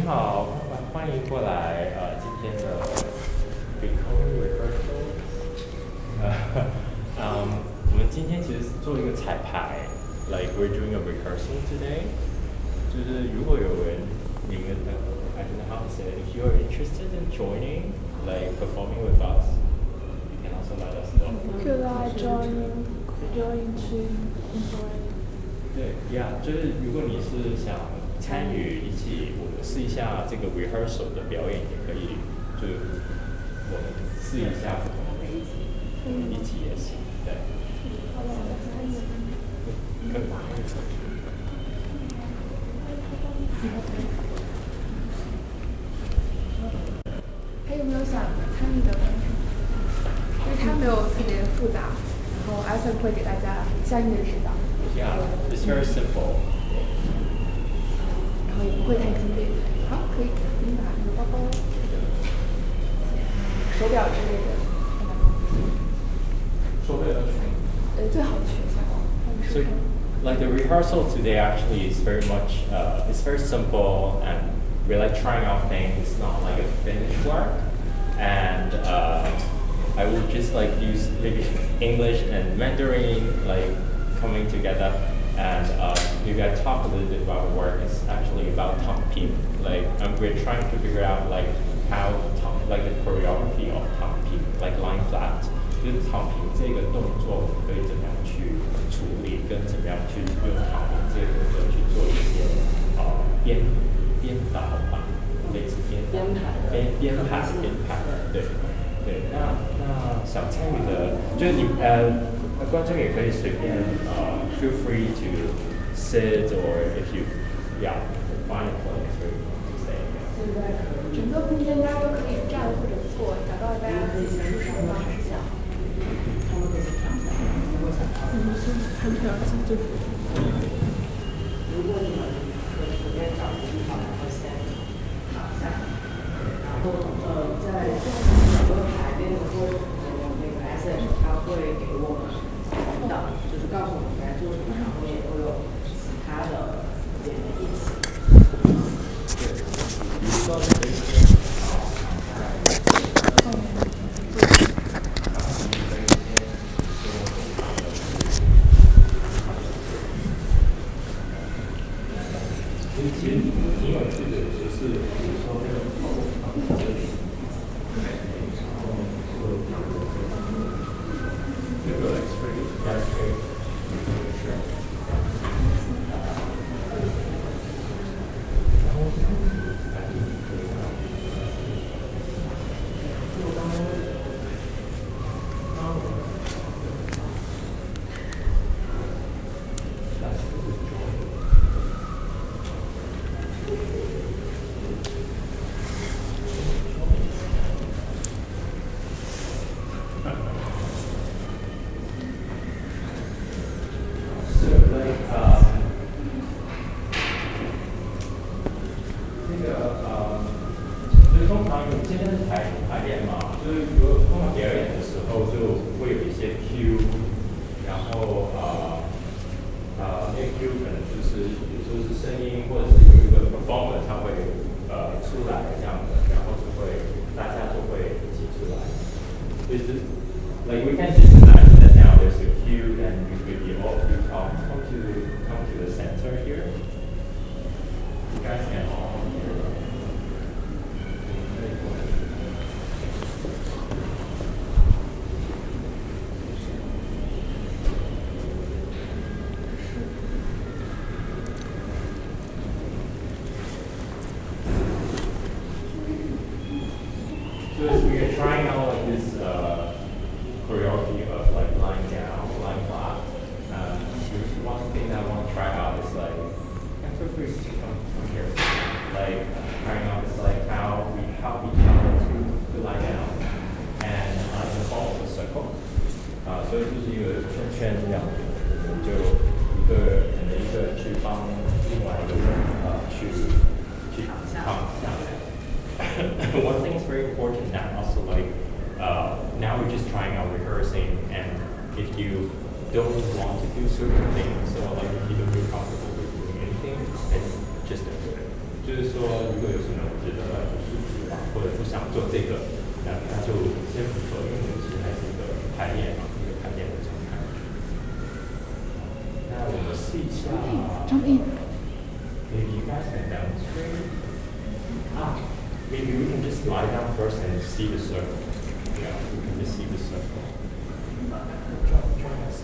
你好，欢迎过来今天的 Becoming Rehearsal。我们今天其实是做一个彩排 ，like we're doing a rehearsal today。就是如果有人你们I don't know how to say it. If you are interested in joining, like performing with us, you can also let us know. Could I join to enjoy? 对，Yeah，就是如果你是想参与一起，我试一下这个 rehearsal 的表演，也可以，就我们试一下不同的一起也行，对。可以。还有没有想参与的观众？因为它没有特别复杂，然后 Elsa 会给大家相应的指导。Yeah, it's very simple. 然后也不会太激烈。好，可以，你把你的包包、手表之类的放在旁边。手表要全。最好取一下。So, like the rehearsal today actually is very much, it's very simple and we're like trying out things. It's not like a finished work. And I would just like use maybe English and Mandarin like coming together. And maybe I talk a little bit about the work. It's actually about Tang Ping. Like we're trying to figure out like how like the choreography of Tang Ping, like lying flat. 就是躺平这个动作，我们可以怎么样去处理，跟怎么样去用躺平这个动作去做一些编导吧，类似编排，对，那想参与的，就是你观众也可以随便feel free to sit or if you find a place where you want to stay. 整个空间大家都可以站或者坐，找到大家自己舒适的方式。如果你们随便找个地方，然后先躺下，然后在整个排练的过程中，那个 SS 他会给我们引导，就是告诉我们该做什么，然后也会有其他的演员一起。比如说可以其实挺有趣的，就是比如说那个头放在这里，然后这个 straight， 是。今天是排练嘛，就是如果通常表演的时候就会有一些 Q， 然后那个 Q 可能就是有时候是声音，或者是有一个 performer 他会出来这样的，然后大家就会一起出来。就是 like we can just imagine that now there's a Q and you all of you come to the center here. You guys can all hear. So we are trying out like this choreography of like lying down, lying flat. There's one thing that I want to try out is like, and feel free to come here. Like trying out is like how we help each other to lie down and in the form of a circle. 所以就是一个圈这样子，我们就一个人去帮另外一个人去躺下来。One thing is very important now also like now we're just trying out rehearsing and if you don't want to do certain things or like if you don't feel comfortable with doing anything then just do it 就是说如果有什么下 Jump in. Maybe you guys can demonstrate. Maybe we can just lie down first and see the circle. Yeah, we can just see the circle. Join us.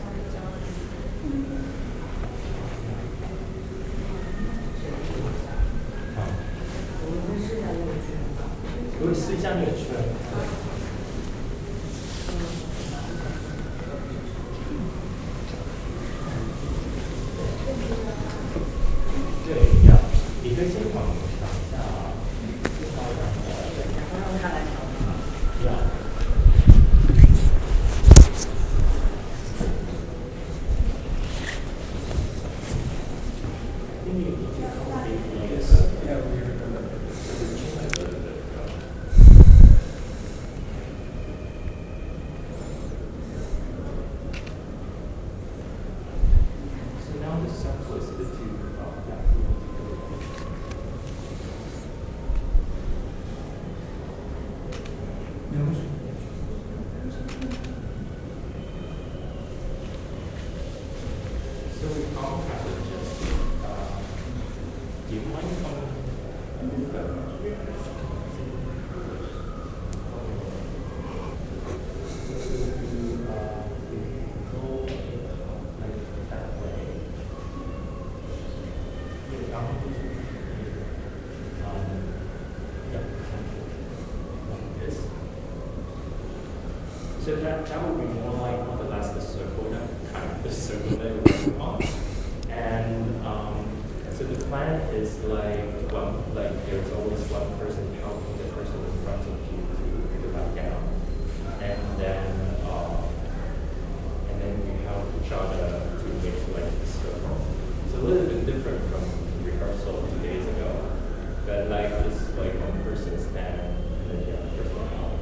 如果试一下那个圈。对呀，你可以先往想一下，然后让他来调整。呀。So that would be more like more or less the circle, that kind of the circle that we're working on. And so the plan is like there's always one person helping the person in front of you to pick it back down, and then we help each other to make like the circle. It's a little bit different from rehearsal 2 days ago, but like it's like one person stand and then the other person help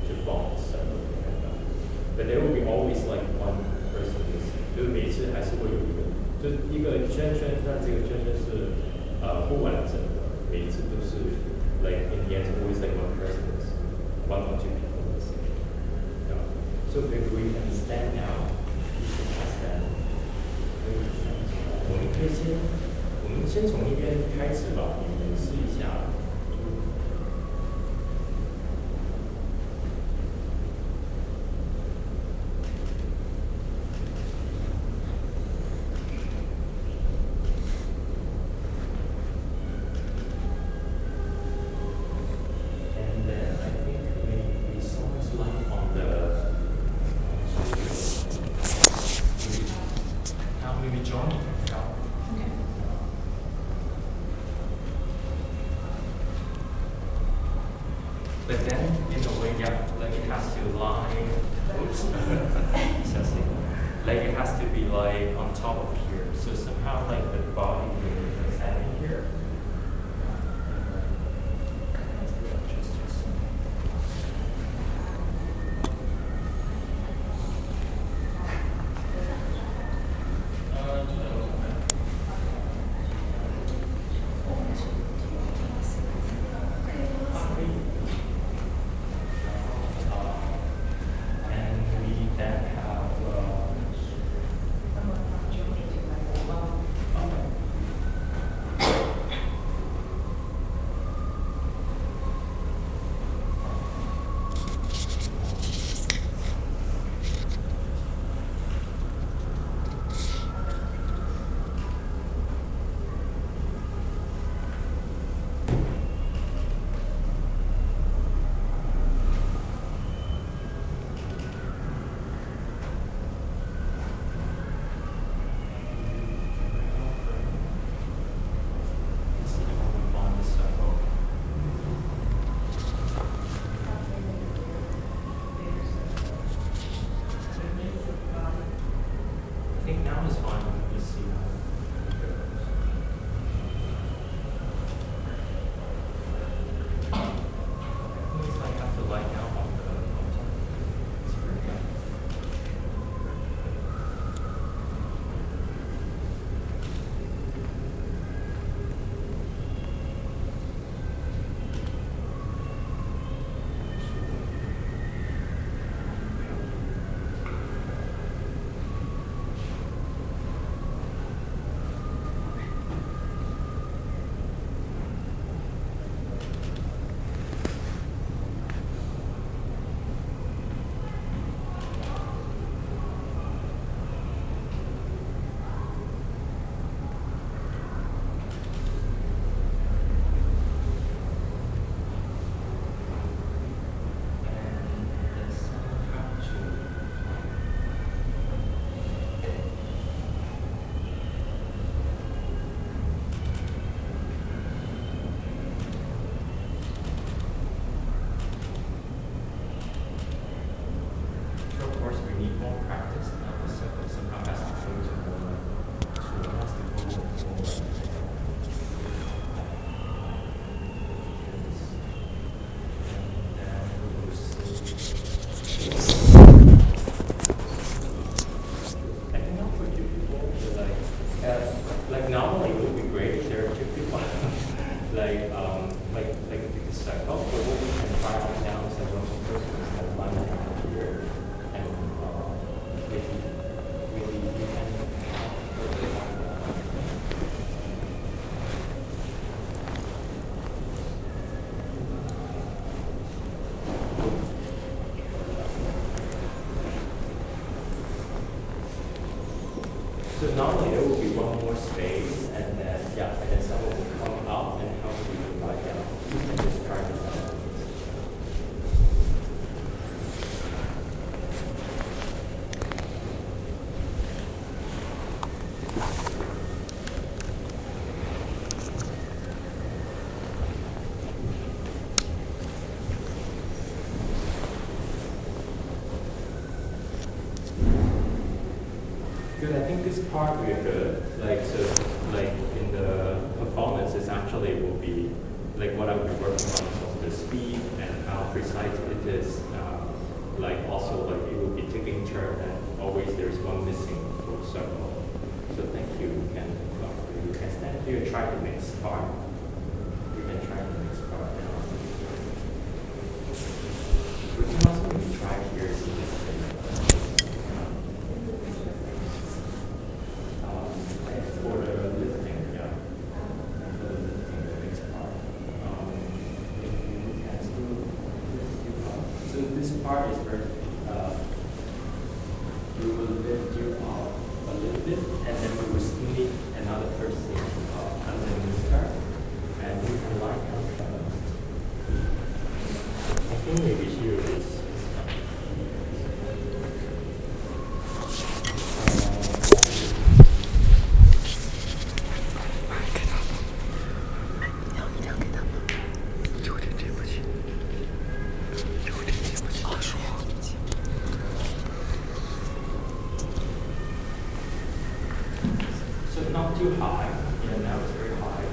to form the circle. But there will be always like one person is 就是每次还是会有一个，就一个圈圈，但这个圈圈是不完整的，每一次都是 like in the end always like one person is one or two people missing. Yeah. So if we can stand now, we can stand. 我们先从一边开始吧，你们试一下。But then, in a way, yeah, like it has to lie. Oops. Like it has to be like on top of here. So somehow, like the body is standing here. part we're good. Like so, like in the performance, it's actually will be like what I will be working on is also the speed and how precise it is. Like also like it will be taking turn and always there's one missing for circle. So thank you. You can stand here and try the next part. You can try the next part now. We can also maybe try here see this thing. For the lifting, yeah. For the lifting, the next part. You can still lift you up. So this part is very, we will lift you up a little bit, and then we will sneak another person underneath her, and we can line her first. I think maybe here is. Not too high. Yeah, now it's very high.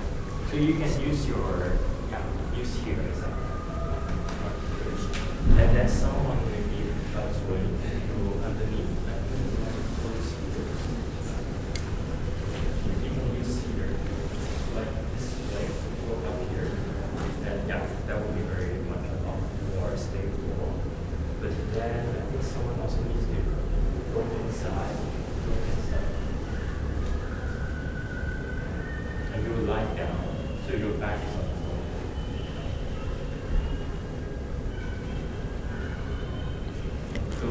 So you can use your, use here as a, and then someone maybe else will go underneath and close here. You can use here, like this leg, go up here, and yeah, that will be very much a lot more stable. But then I think someone also needs to go inside. And you will lie down, so your back is on the floor. So,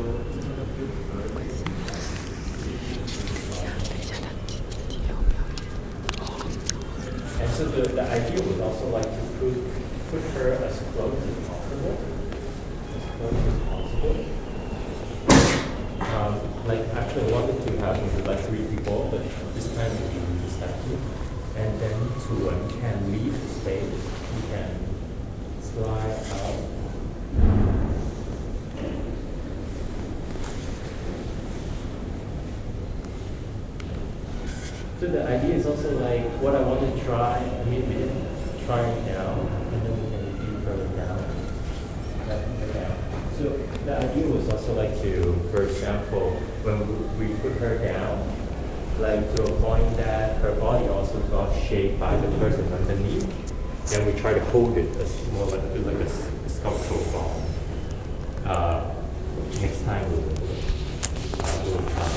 and so the idea was also like to put her as close as possible. As close as possible. Like actually wanted to have maybe like 3 people, but this time we just have 2. And then Chuwen can leave the space. He can slide out. So the idea is also like what I want to try. I mean, we didn't try it now, and then we can do further down. So the idea was also like to, for example, when we put her down, like to a point that her body also got shaped by the person underneath. Then we try to hold it as more like a sculptural form. Next time we will try.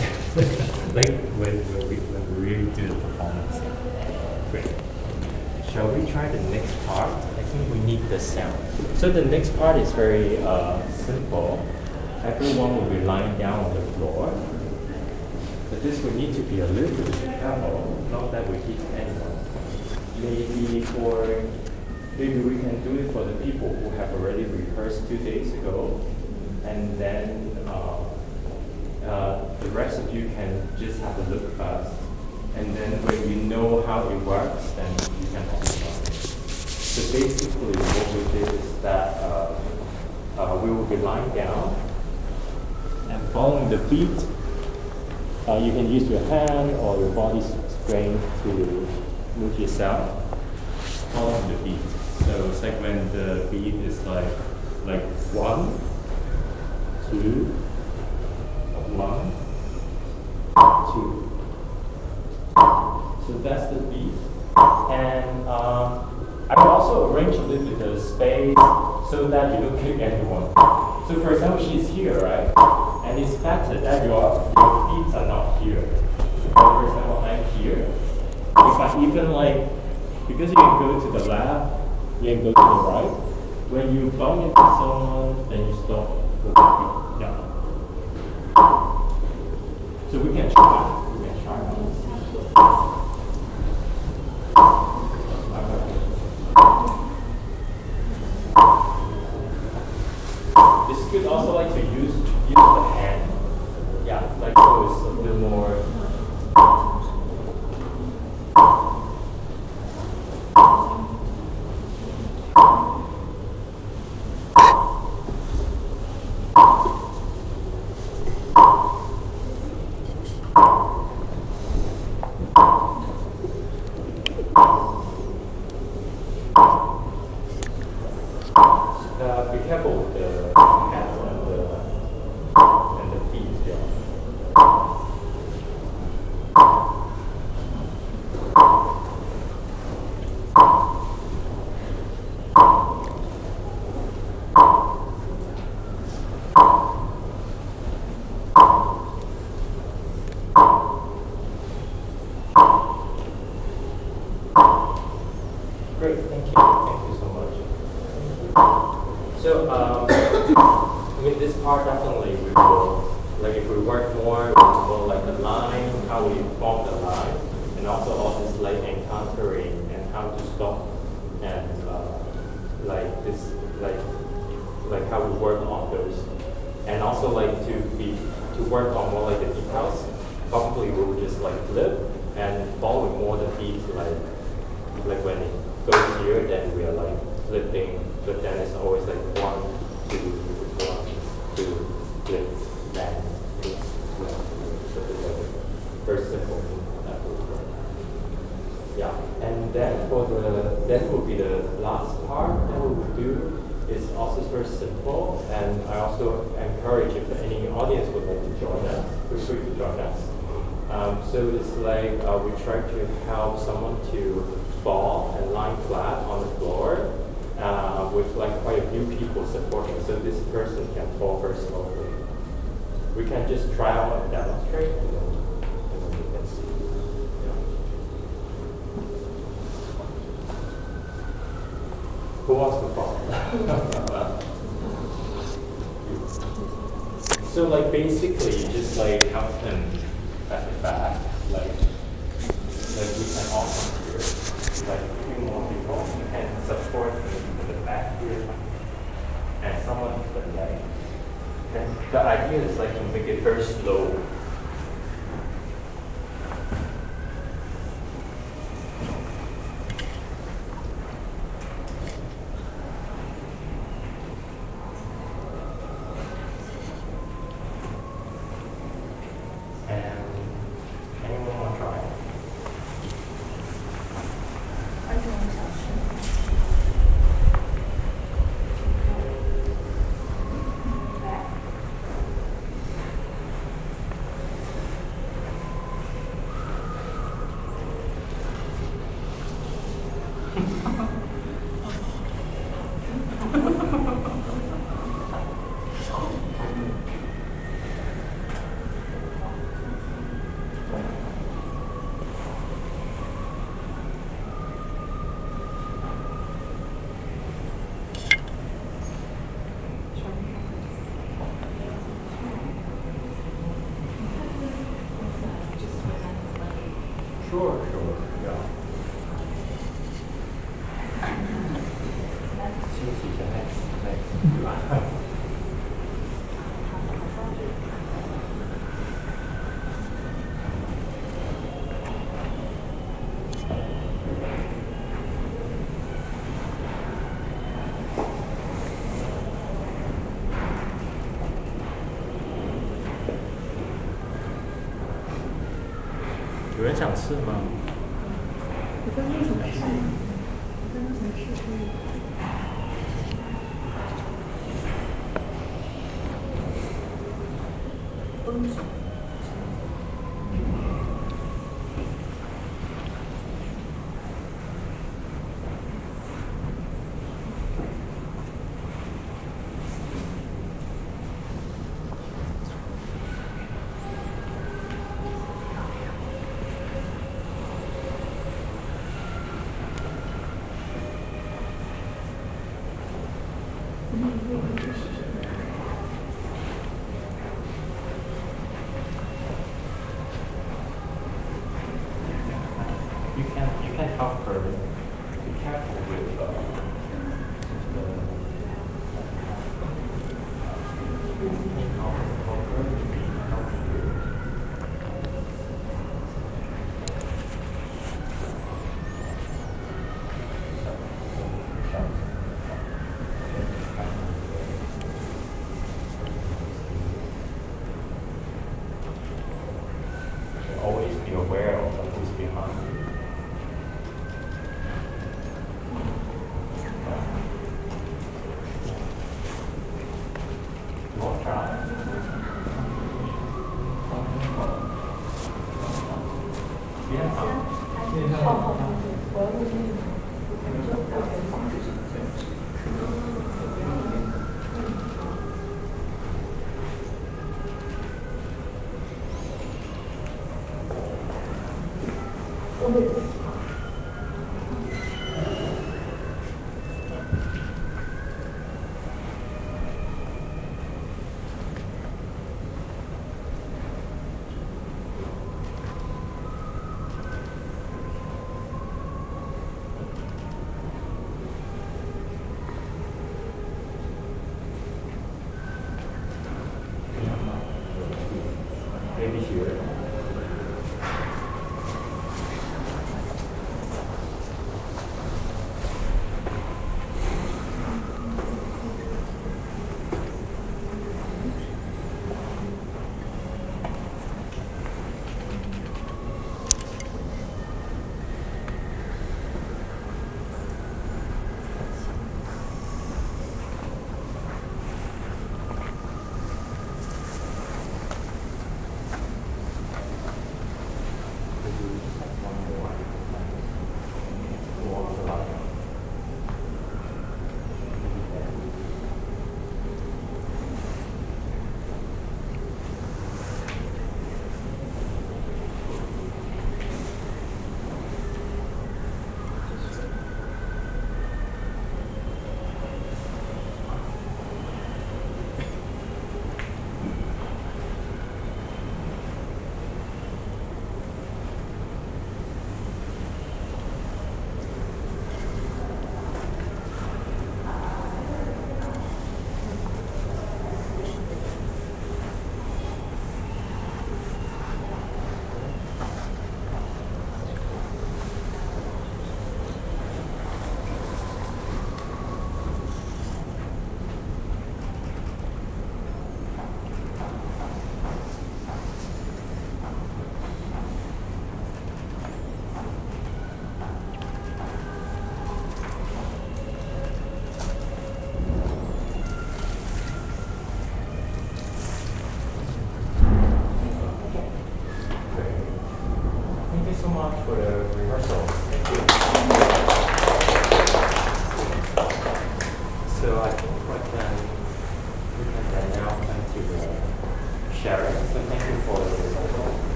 Like when we really do the performance. Great. Shall we try the next part? I think we need the sound. So the next part is very simple. Everyone will be lying down on the floor. But this would need to be a little bit careful, not that we hit anyone. Maybe we can do it for the people who have already rehearsed 2 days ago, and then the rest of you can just have a look first, and then when you know how it works, then you can also start. So basically, what we did is that we will be lying down and following the beat. You can use your hand or your body strength to move yourself following the beat. So it's like when the beat is like 1, 2, 1, 2. So that's the beat. And I will also arrange a little bit of space so that you don't kick anyone. So for example, she's here, right? And it's better that your feet are not here. For example, I'm here. If I even because you can go to the left, you can go to the right. When you bump into someone, then you stop. Yeah. So we can try. This could also like to use the hand. Yeah, like so it's a little more. Great, thank you. Thank you so much. So, with this part, definitely we will, like if we work more, we will like the line, how we form the line, and also all this like encountering and how to stop, and like this, like how we work on those, and also like to work on more like the details. Probably we will just like flip and follow more the beat, like when it goes here, then we are like flipping, but then it's always like 1, 2, 1, 2, flip, then flip, flip. So it's like a very simple that will work. Yeah, and then that will be the last part that we will do. Is also very simple, and I also encourage if any audience would like to join us, feel free to join us. So it's like we try to help someone to fall and lie flat on the floor with like quite a few people supporting, so this person can fall very slowly. We can just try out and demonstrate, and then you can see. Yeah. Who wants to fall? So like basically just like help them at the back, like we can all come here, like a few more people and support them in the back here, and someone to the right. And the idea is like to make it very slow. Sure, yeah. Next. 有人想吃吗？我刚刚想试，我刚刚想试可以。风水。You can help her. Be careful with always be aware of who's behind you. You want to try?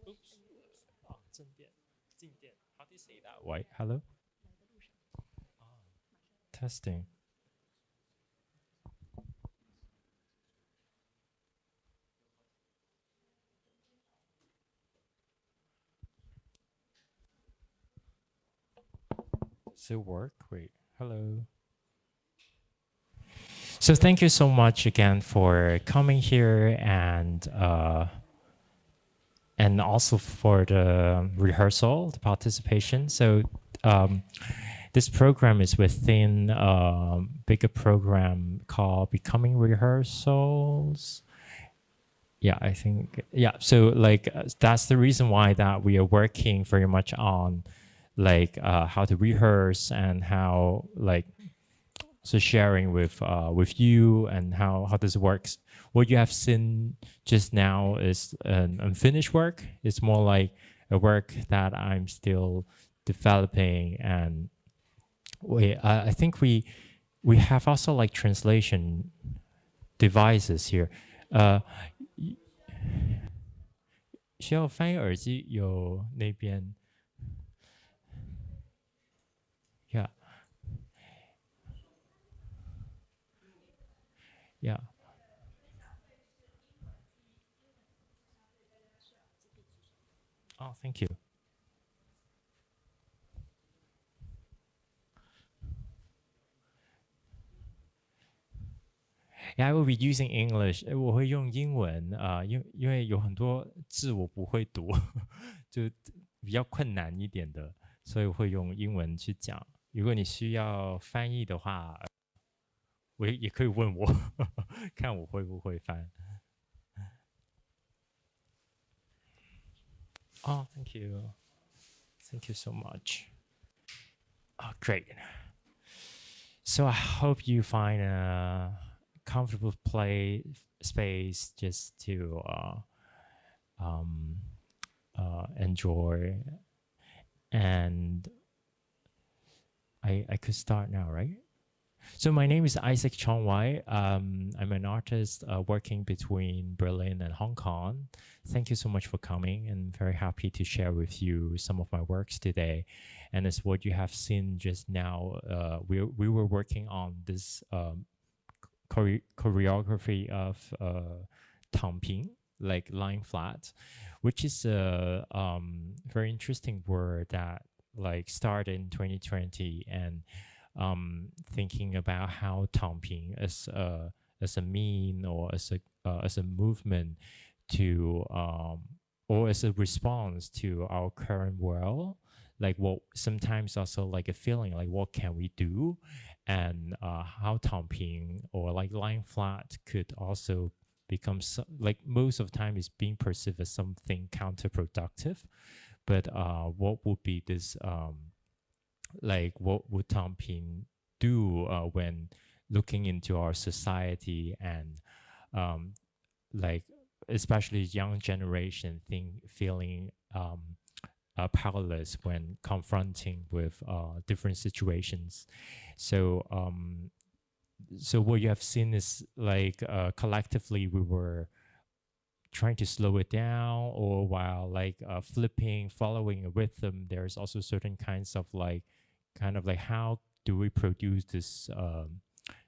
Oops. Oh, 正电, 静电. How do you say that? Wait, hello? Testing. Does it work? Wait, hello. So thank you so much again for coming here and also for the rehearsal, the participation. So this program is within a bigger program called Becoming Rehearsals. Yeah, I think, yeah. So like that's the reason why that we are working very much on like how to rehearse and how like so sharing with you and how this works. What you have seen just now is an unfinished work. It's more like a work that I'm still developing, and I think we have also like translation devices here. 需要翻译耳机有那边 yeah yeah oh thank you. Yeah, I will be using English. 我会用英文因为有很多字我不会读，就比较困难一点的，所以我会用英文去讲。如果你需要翻译的话，我也可以问我，看我会不会翻。Oh, thank you. Thank you so much. Oh, great. So I hope you find a comfortable play space just to enjoy, and I could start now, right? So my name is Isaac Chong Wai. I'm an artist working between Berlin and Hong Kong. Thank you so much for coming, and very happy to share with you some of my works today. And as what you have seen just now, we were working on this choreography of Ping, like lying flat, which is a very interesting word that like started in 2020, and thinking about how Ping as a mean or as a movement to or as a response to our current world, like what sometimes also like a feeling like what can we do, and how Ping or like lying flat could also become like most of the time is being perceived as something counterproductive, but what would be this like what would Ping do when looking into our society, and like especially young generation feeling powerless when confronting with different situations. So so what you have seen is like collectively we were trying to slow it down, or while like flipping, following a rhythm, there's also certain kinds of like kind of like how do we produce this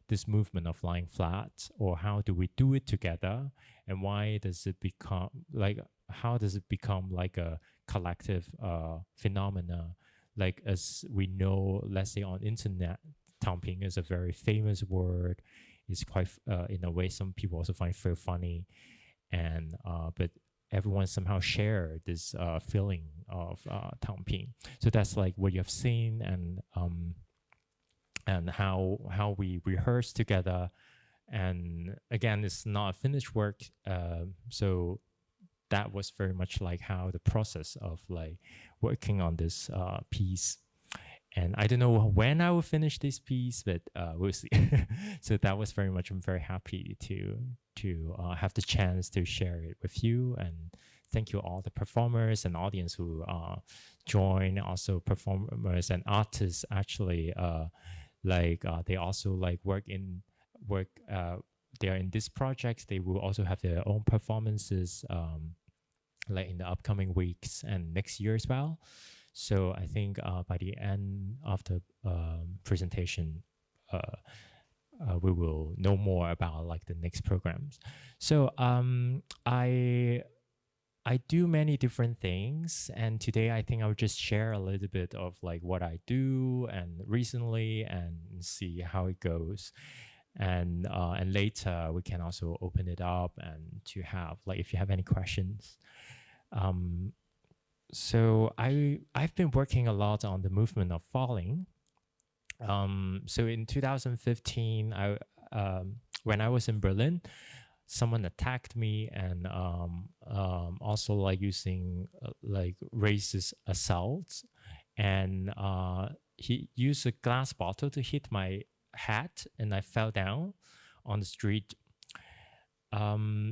this movement of lying flat, or how do we do it together, and why does it become like how does it become like a collective phenomena, like as we know, let's say on internet, Ping is a very famous word. It's quite in a way some people also find very funny, and but everyone somehow share this feeling of Ping. So that's like what you have seen, and how we rehearse together. And again, it's not a finished work, so that was very much like how the process of like working on this piece. And I don't know when I will finish this piece, but we'll see. So that was very much, I'm very happy to have the chance to share it with you. And thank you all the performers and audience who join, also performers and artists actually like they also like they're in this project. They will also have their own performances like in the upcoming weeks and next year as well. So I think by the end of the presentation, we will know more about like the next programs. So I do many different things, and today I think I'll just share a little bit of like what I do and recently, and see how it goes. And later we can also open it up and to have like if you have any questions. So I've been working a lot on the movement of falling. So in 2015, when I was in Berlin, someone attacked me, and also like using like racist assaults, and he used a glass bottle to hit my head, and I fell down on the street.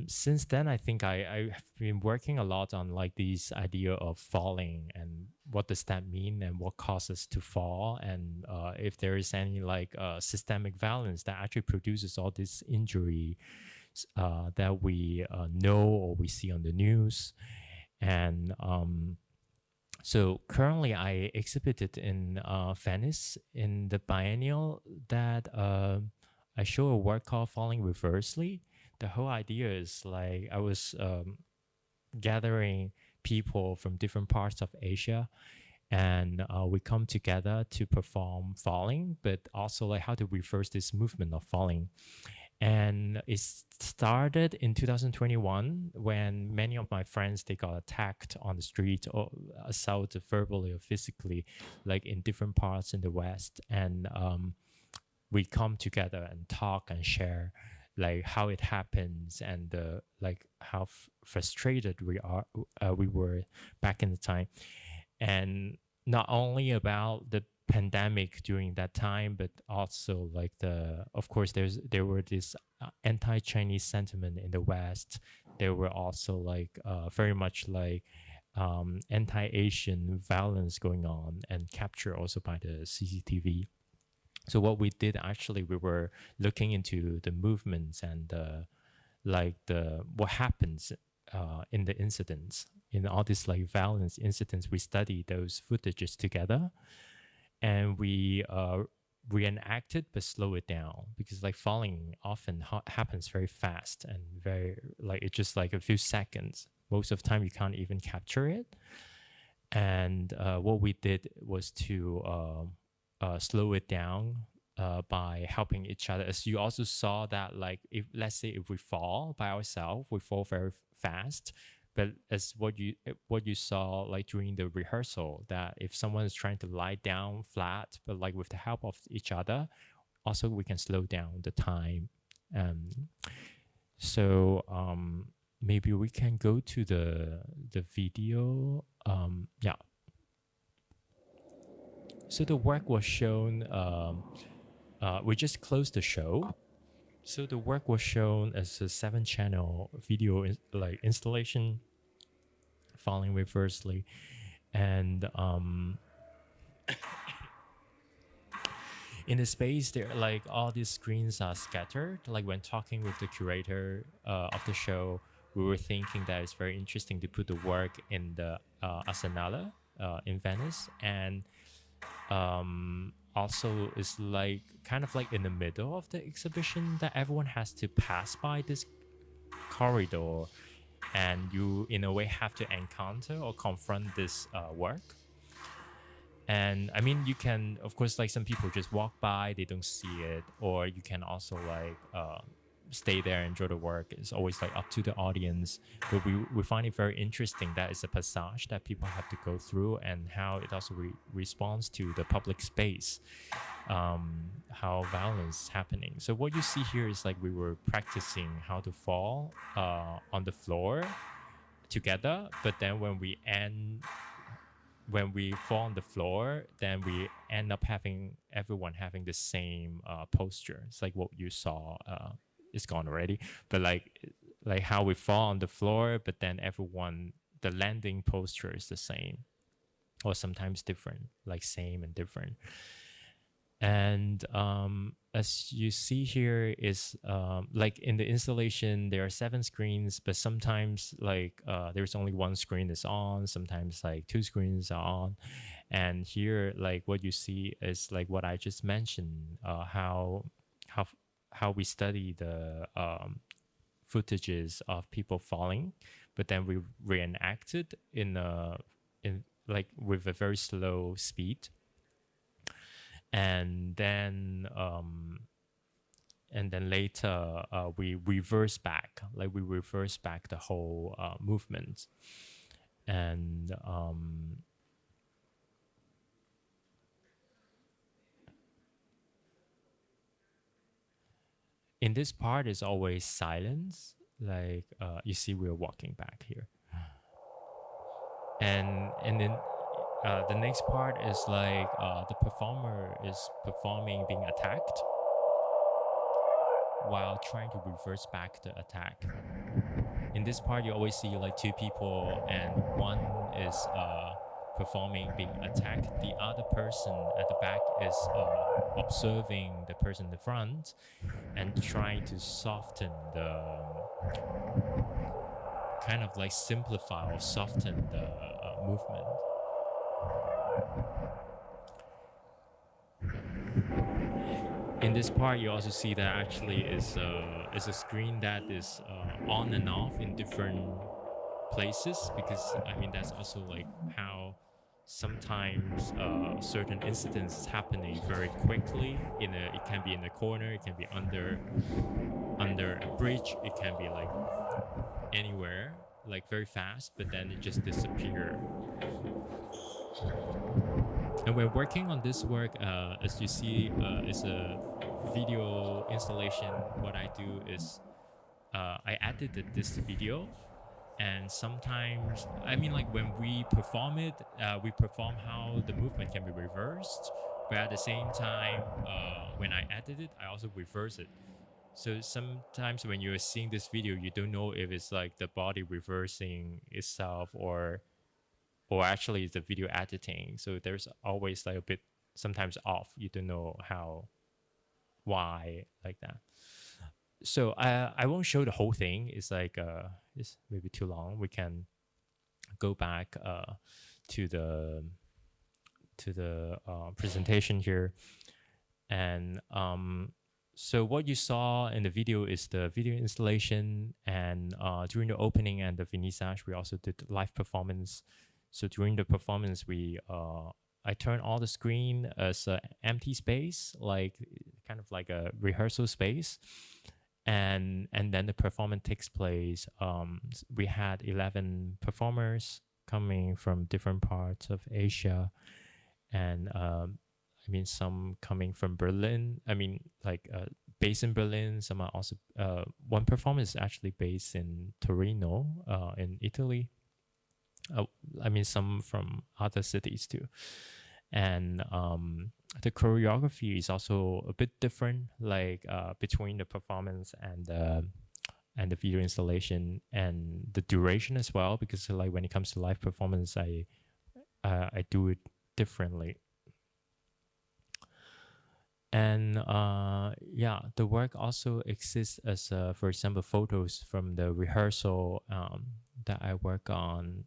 Since then, I think I have been working a lot on like this idea of falling and what does that mean and what causes to fall, and if there is any like systemic violence that actually produces all this injury that we know or we see on the news. And so currently I exhibited in Venice in the biennial that I show a work called Falling Reversely. The whole idea is like I was gathering people from different parts of Asia, and we come together to perform falling, but also like how to reverse this movement of falling. And it started in 2021 when many of my friends, they got attacked on the street or assaulted verbally or physically, like in different parts in the West. And we come together and talk and share like how it happens, and like how frustrated we were back in the time. And not only about the pandemic during that time, but also like of course there were this anti-Chinese sentiment in the West. There were also like very much like anti-Asian violence going on, and capture also by the CCTV. So what we did actually, we were looking into the movements and what happens in the incidents, in all these like violence incidents. We studied those footages together, and we reenacted but slow it down, because like falling often happens very fast and very like it's just like a few seconds. Most of the time you can't even capture it. And what we did was to slow it down by helping each other. As you also saw that, like let's say if we fall by ourselves, we fall very fast. But as what you saw like during the rehearsal, that if someone is trying to lie down flat, but like with the help of each other, also we can slow down the time. So maybe we can go to the video. Yeah. So the work was shown. We just closed the show. So the work was shown as a 7-channel video installation, falling reversely, and in the space there, like all these screens are scattered. Like when talking with the curator of the show, we were thinking that it's very interesting to put the work in the Arsenale in Venice, and also is like kind of like in the middle of the exhibition, that everyone has to pass by this corridor, and you in a way have to encounter or confront this work. And I mean, you can, of course, like some people just walk by, they don't see it, or you can also like stay there and enjoy the work. It's always like up to the audience. But we find it very interesting that it's a passage that people have to go through, and how it also responds to the public space, how violence is happening. So what you see here is like we were practicing how to fall on the floor together, but then when we fall on the floor, then we end up having everyone having the same posture. It's like what you saw. It's gone already, but like how we fall on the floor, but then everyone, the landing posture is the same, or sometimes different, like same and different. And as you see here is like in the installation, there are 7 screens, but sometimes like there's only 1 screen is on, sometimes like 2 screens are on. And here, like what you see is like what I just mentioned, how we study the footages of people falling, but then we reenact it in like with a very slow speed. And then later we reverse back the whole movement. And in this part is always silence, like you see we're walking back here. And then the next part is like the performer is performing being attacked while trying to reverse back the attack. In this part, you always see like 2 people, and one is performing being attacked. The other person at the back is observing the person in the front and trying to soften the kind of like simplify or soften the movement. In this part, you also see that actually is a screen that is on and off in different places, because I mean that's also like how sometimes certain incidents is happening very quickly. It can be in a corner, it can be under a bridge, it can be like anywhere, like very fast, but then it just disappears. And we're working on this work, as you see, is a video installation. What I do is I edited this video, and sometimes, I mean, like when we perform it, we perform how the movement can be reversed, but at the same time, when I edit it, I also reverse it. So sometimes when you're seeing this video, you don't know if it's like the body reversing itself or actually it's the video editing. So there's always like a bit sometimes off. You don't know why like that. So I won't show the whole thing. It's like it's maybe too long. We can go back to the presentation here. And so what you saw in the video is the video installation, and during the opening and the vernissage, we also did live performance. So during the performance, I turn all the screen as an empty space, like kind of like a rehearsal space, and then the performance takes place. We had 11 performers coming from different parts of Asia, and I mean some coming from Berlin. I mean like based in Berlin. Some are also one performance is actually based in Torino, in Italy. I mean, some from other cities too. And the choreography is also a bit different, like between the performance and the video installation, and the duration as well, because like when it comes to live performance, I do it differently. And yeah, the work also exists as, for example, photos from the rehearsal that I work on.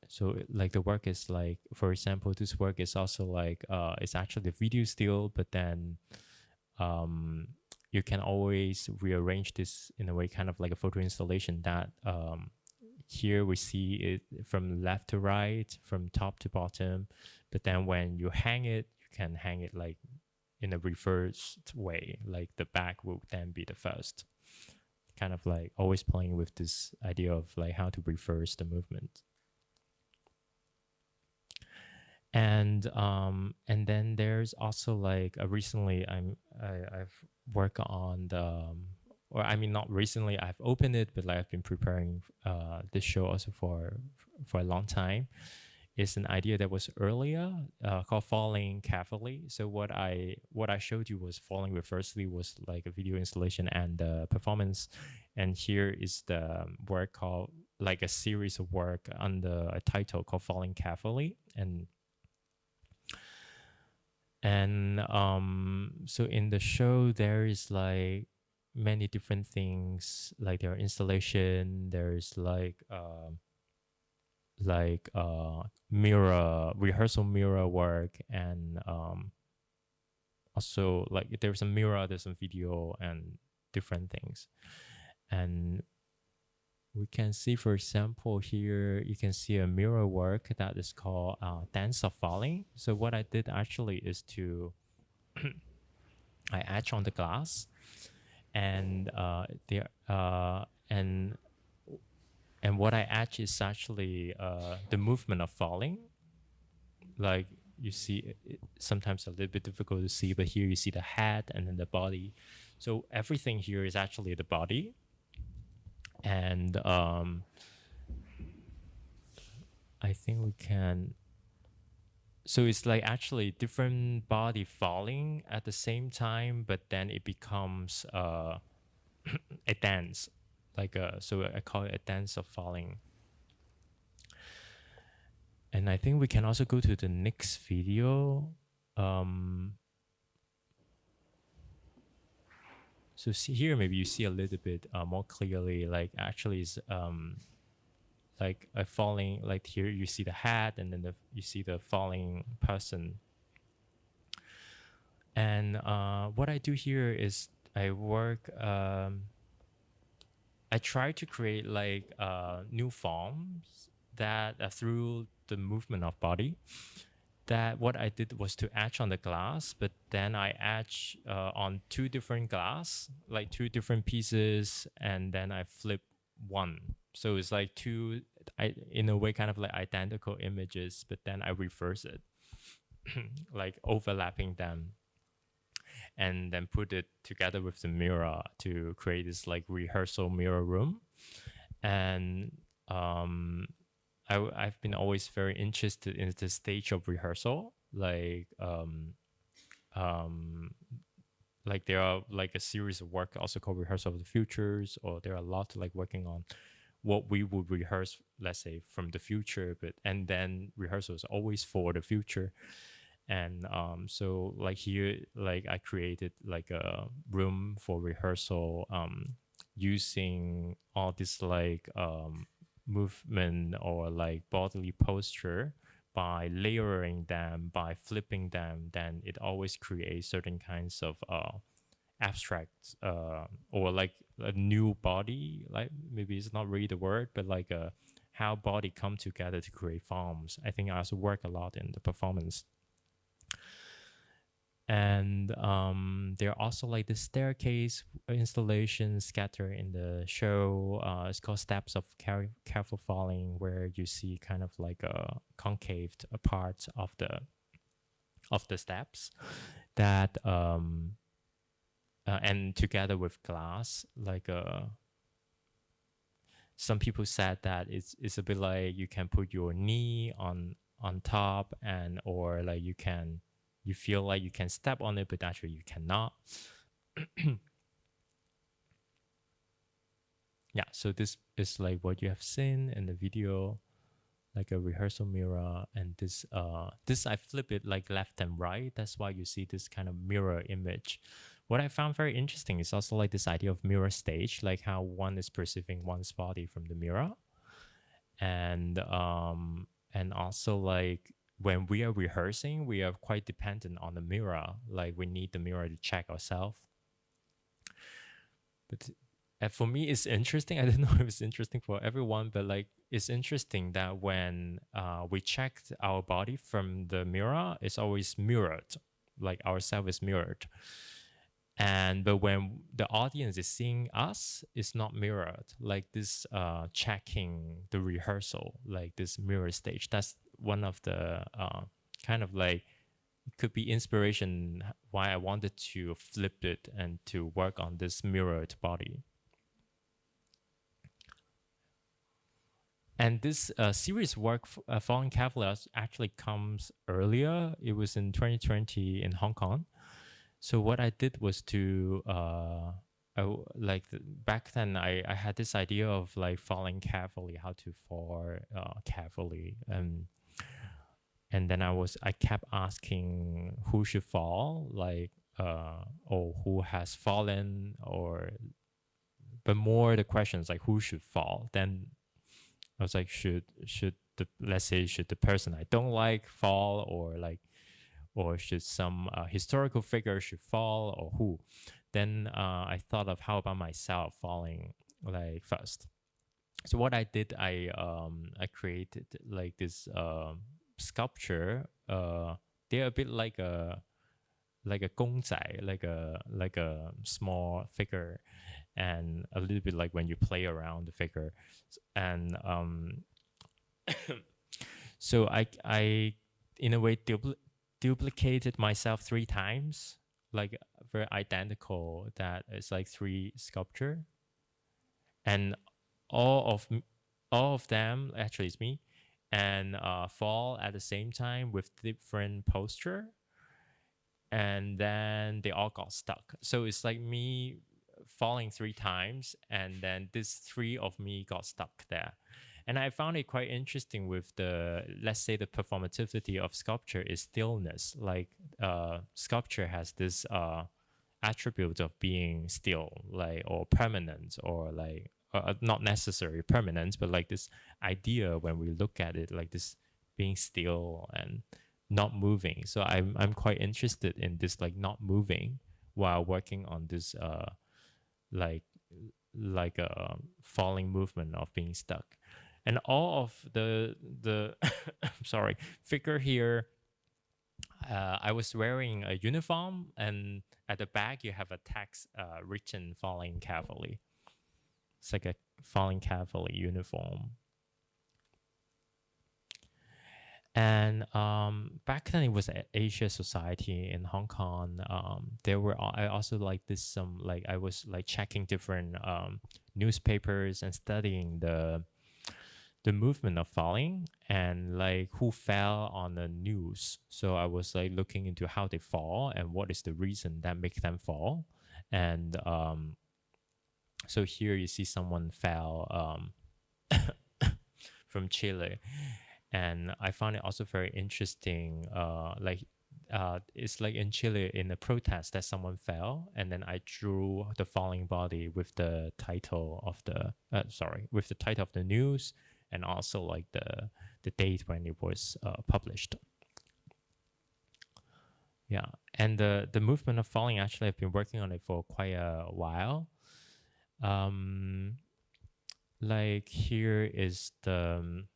So like the work is like, for example, this work is also like, it's actually a video still, but then you can always rearrange this in a way, kind of like a photo installation that here we see it from left to right, from top to bottom. But then when you hang it, you can hang it like in a reversed way, like the back will then be the first. Kind of like always playing with this idea of like how to reverse the movement. And then there's also like recently I've worked on the, or I mean not recently I've opened it, but like I've been preparing this show also for a long time. It's an idea that was earlier called Falling Carefully. So what I showed you was Falling Reversely was like a video installation and performance, and here is the work called like a series of work under a title called Falling Carefully. And And so in the show, there is like many different things. Like there are installation. There's mirror rehearsal mirror work, and also like there's a mirror, there's some video and different things. And we can see, for example, here you can see a mirror work that is called Dance of Falling. So what I did actually is to I etch on the glass, and and what I etch is actually the movement of falling. Like you see, sometimes a little bit difficult to see, but here you see the head and then the body. So everything here is actually the body, and I think we can. So it's like actually different body falling at the same time, but then it becomes a dance, like so I call it a dance of falling. And I think we can also go to the next video. So see here, maybe you see a little bit more clearly, like actually is like a falling, like here you see the head and then you see the falling person. And what I do here is I work, I try to create like new forms that through the movement of body. That what I did was to etch on the glass, but then I etch on two different glass, like two different pieces, and then I flip one. So it's like two, in a way, kind of like identical images, but then I reverse it, like overlapping them, and then put it together with the mirror to create this like rehearsal mirror room. And I've been always very interested in the stage of rehearsal, like there are like a series of work also called Rehearsal of the Futures, or there are a lot like working on what we would rehearse, let's say from the future, but and then rehearsal is always for the future. And so like here, like I created like a room for rehearsal using all this like movement or like bodily posture. By layering them, by flipping them, then it always creates certain kinds of abstract or like a new body. Like maybe it's not really the word, but like how body come together to create forms. I think I also work a lot in the performance. And there are also like the staircase installation scattered in the show. It's called Steps of Careful Falling, where you see kind of like a concaved part of the steps that and together with glass, like some people said that it's a bit like you can put your knee on top, and or like you feel like you can step on it, but actually you cannot. Yeah, so this is like what you have seen in the video, like a rehearsal mirror. And this I flip it like left and right. That's why you see this kind of mirror image. What I found very interesting is also like this idea of mirror stage, like how one is perceiving one's body from the mirror. And also like when we are rehearsing, we are quite dependent on the mirror. Like we need the mirror to check ourselves. But for me, it's interesting. I don't know if it's interesting for everyone, but like it's interesting that when we check our body from the mirror, it's always mirrored. Like ourself is mirrored. But when the audience is seeing us, it's not mirrored. Like this checking the rehearsal, like this mirror stage. That's one of the kind of like, it could be inspiration why I wanted to flip it and to work on this mirrored body. And this series work, Falling Carefully, actually comes earlier. It was in 2020 in Hong Kong. So what I did was to back then I had this idea of like falling carefully, how to fall carefully, and And then I kept asking who should fall, like or who has fallen, or but more the questions like who should fall. Then I was like, should the, let's say, should the person I don't like fall, or like, or should some historical figure should fall, or who? Then I thought of how about myself falling like first. So what I did, I created like this sculpture. They're a bit like a 公仔, like a small figure, and a little bit like when you play around the figure, and so I in a way duplicated myself 3 times, like very identical. That it's like 3 sculpture, and all of them actually is me, and fall at the same time with different posture, and then they all got stuck. So it's like me falling 3 times, and then this 3 of me got stuck there. And I found it quite interesting with the, let's say, the performativity of sculpture is stillness. Like sculpture has this attribute of being still, like, or permanent, or like not necessarily permanent, but like this idea when we look at it, like this being still and not moving. So I'm quite interested in this, like not moving while working on this like a falling movement of being stuck. And all of the sorry, figure here, I was wearing a uniform, and at the back you have a text written "falling carefully." It's like a falling carefully uniform. And back then it was at Asia Society in Hong Kong. I also like this some like I was like checking different newspapers and studying the movement of falling, and like who fell on the news. So I was like looking into how they fall and what is the reason that makes them fall. And so here you see someone fell from Chile. And I found it also very interesting. It's like in Chile in a protest that someone fell, and then I drew the falling body with the title of the with the title of the news, and also like the date when it was published. Yeah, and the movement of falling, actually, I've been working on it for quite a while. Like here is the.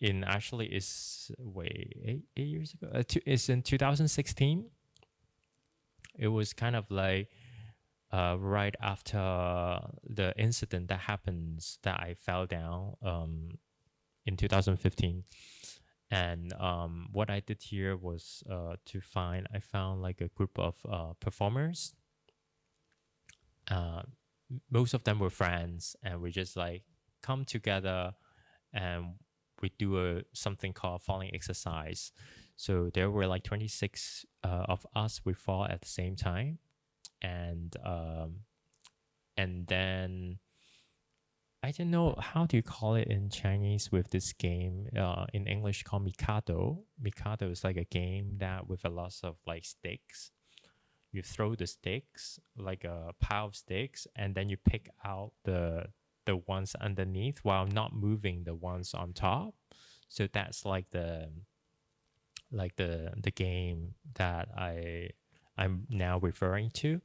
In actually is eight years ago. It's in 2016. It was kind of like right after the incident that happens that I fell down in 2015. And what I did here was I found like a group of performers. Most of them were friends, and we just like come together and we do something called falling exercise. So there were like 26 of us. We fall at the same time, and then I don't know how do you call it in Chinese with this game. In English, called Mikado. Mikado is like a game that with a lot of like sticks. You throw the sticks, like a pile of sticks, and then you pick out the ones underneath while not moving the ones on top. So that's like the game that I'm now referring to.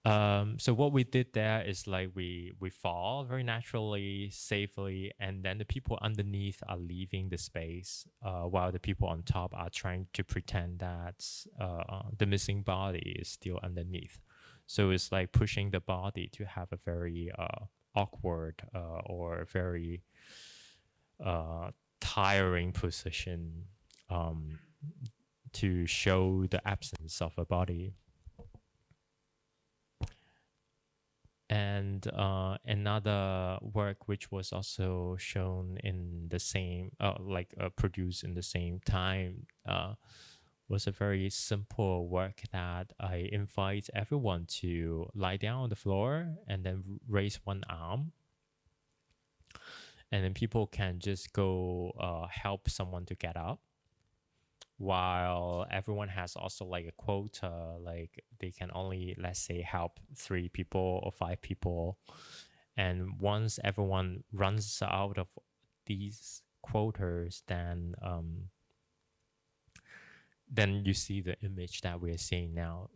So what we did there is like we fall very naturally, safely, and then the people underneath are leaving the space while the people on top are trying to pretend that the missing body is still underneath. So it's like pushing the body to have a very awkward or very tiring position to show the absence of a body. And another work which was also shown in the same, produced in the same time, was a very simple work that I invite everyone to lie down on the floor and then raise one arm. And then people can just go help someone to get up. while everyone has also like a quota, like they can only, let's say, help 3 people or 5 people. And once everyone runs out of these quotas, then you see the image that we're seeing now,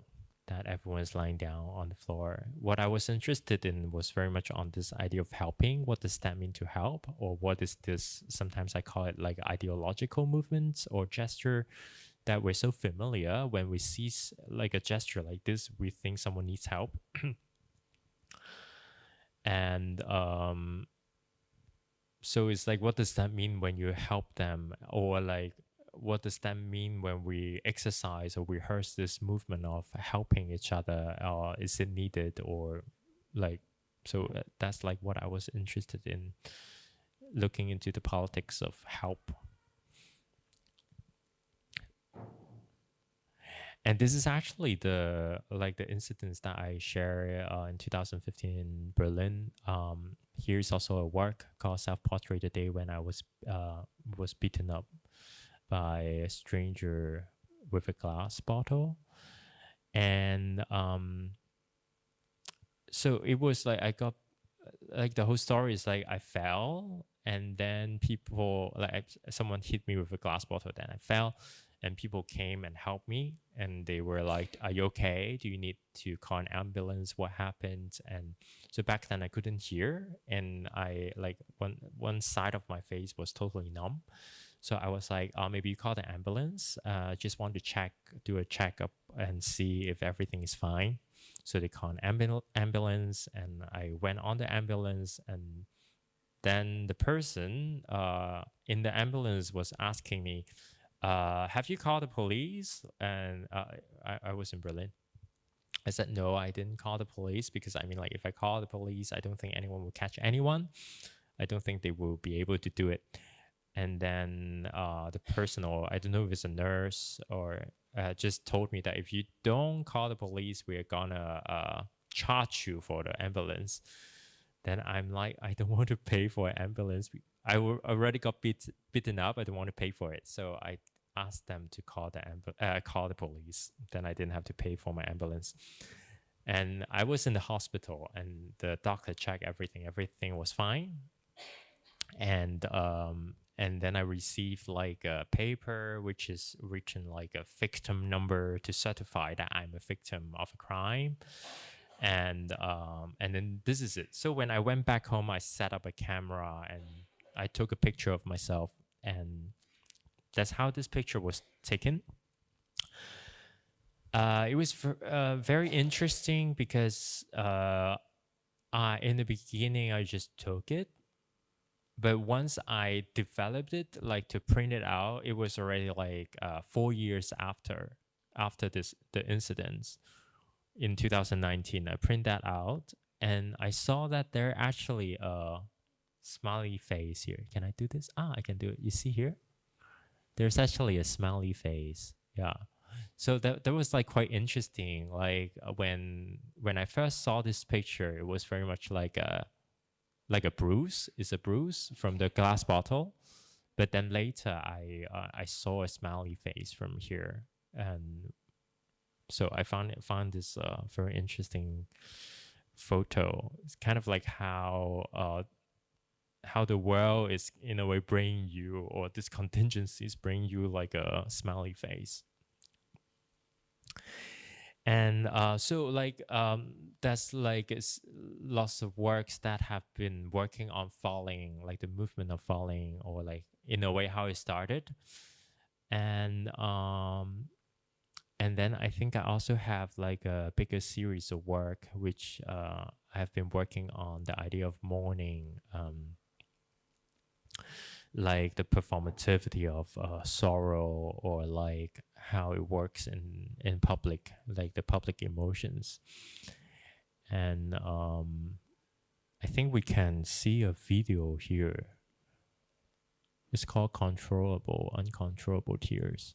that everyone's lying down on the floor. What I was interested in was very much on this idea of helping. What does that mean to help? Or what is this, sometimes I call it like ideological movements or gesture that we're so familiar. When we see like a gesture like this, we think someone needs help. And so it's like, what does that mean when you help them? Or like, what does that mean when we exercise or rehearse this movement of helping each other? Is it needed? Or like, so that's like what I was interested in, looking into the politics of help. And this is actually the incidents that I share in 2015 in Berlin. Here's also a work called Self-Portrait, the day when I was beaten up by a stranger with a glass bottle. And so it was like, I got, like, the whole story is like I fell, and then people, like, someone hit me with a glass bottle, then I fell, and people came and helped me, and they were like, are you okay? Do you need to call an ambulance? What happened? And so back then I couldn't hear, and I, like, one side of my face was totally numb. So I was like, maybe you call the ambulance. Just want to do a checkup and see if everything is fine. So they called an ambulance, and I went on the ambulance, and then the person in the ambulance was asking me, have you called the police? And I was in Berlin. I said, no, I didn't call the police, because I mean, like, if I call the police, I don't think anyone will catch anyone. I don't think they will be able to do it. And then the person, or I don't know if it's a nurse, or just told me that if you don't call the police, we're gonna charge you for the ambulance. Then I'm like, I don't want to pay for an ambulance. I already got beaten up. I don't want to pay for it. So I asked them to call the police. Then I didn't have to pay for my ambulance. And I was in the hospital, and the doctor checked everything. Everything was fine. And then I received like a paper which is written like a victim number to certify that I'm a victim of a crime. And then this is it. So when I went back home, I set up a camera and I took a picture of myself, and that's how this picture was taken. It was very interesting because in the beginning I just took it. But once I developed it, like to print it out, it was already like 4 years after the incidents in 2019. I print that out, and I saw that there actually a smiley face here. Can I do this? I can do it. You see here? There's actually a smiley face. Yeah. So that was like quite interesting. Like when I first saw this picture, it was very much like a bruise. It's a bruise from the glass bottle. But then later I saw a smiley face from here. And so I found this very interesting photo. It's kind of like how the world is in a way bringing you, or this contingencies bring you like a smiley face. And so like that's like lots of works that have been working on falling, like the movement of falling, or like in a way how it started. And then I think I also have like a bigger series of work which I have been working on the idea of mourning, like the performativity of sorrow, or like how it works in public, like the public emotions. And I think we can see a video here. It's called Uncontrollable Tears.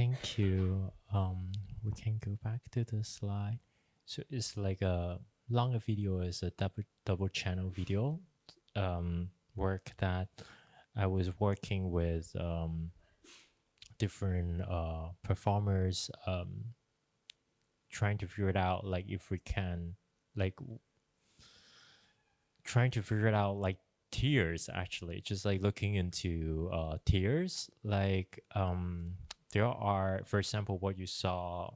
thank you. We can go back to the slide. So it's like a longer video is a double channel video work that I was working with different performers trying to figure it out, like if we can, like trying to figure it out, like tears, actually just like looking into tears, like there are, for example, what you saw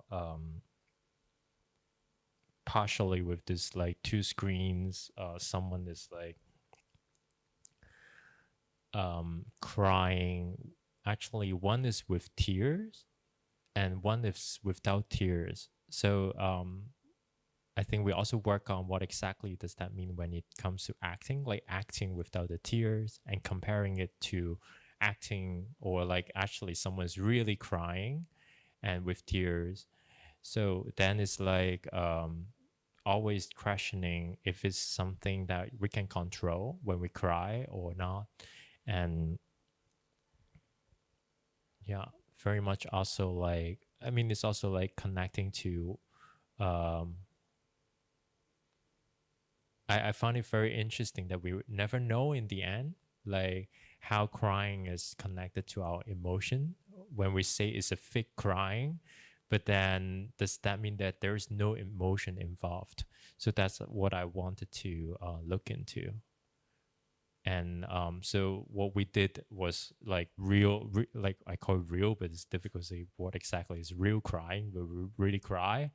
partially with this like two screens, someone is like crying. Actually, one is with tears and one is without tears. So I think we also work on what exactly does that mean when it comes to acting, like acting without the tears and comparing it to acting, or like actually someone's really crying and with tears. So then it's like always questioning if it's something that we can control when we cry or not. And yeah, very much also like, I mean, it's also like connecting to I found it very interesting that we would never know in the end, like how crying is connected to our emotion. When we say it's a fake crying, but then does that mean that there is no emotion involved? So that's what I wanted to look into. And so what we did was like like I call it real, but it's difficult to say what exactly is real crying. We really cry,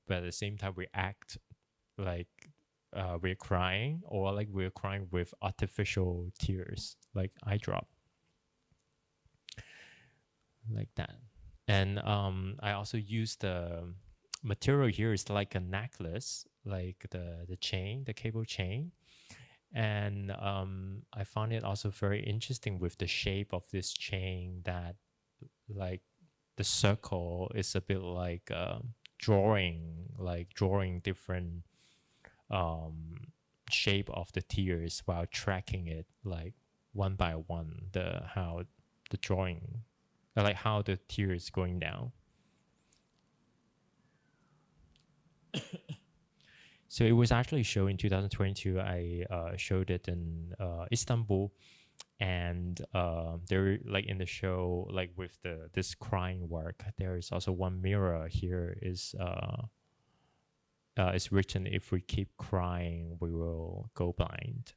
but at the same time we act like we're crying, or like we're crying with artificial tears, like eye drop, like that. And I also use the material here is like a necklace, like the chain, the cable chain. And I found it also very interesting with the shape of this chain, that like the circle is a bit like drawing different shape of the tears while tracking it like one by one, how the drawing, like how the tears going down. So it was actually shown in 2022. I showed it in Istanbul, and there, like in the show, like with this crying work, there is also one mirror here. Is written, "If we keep crying, we will go blind."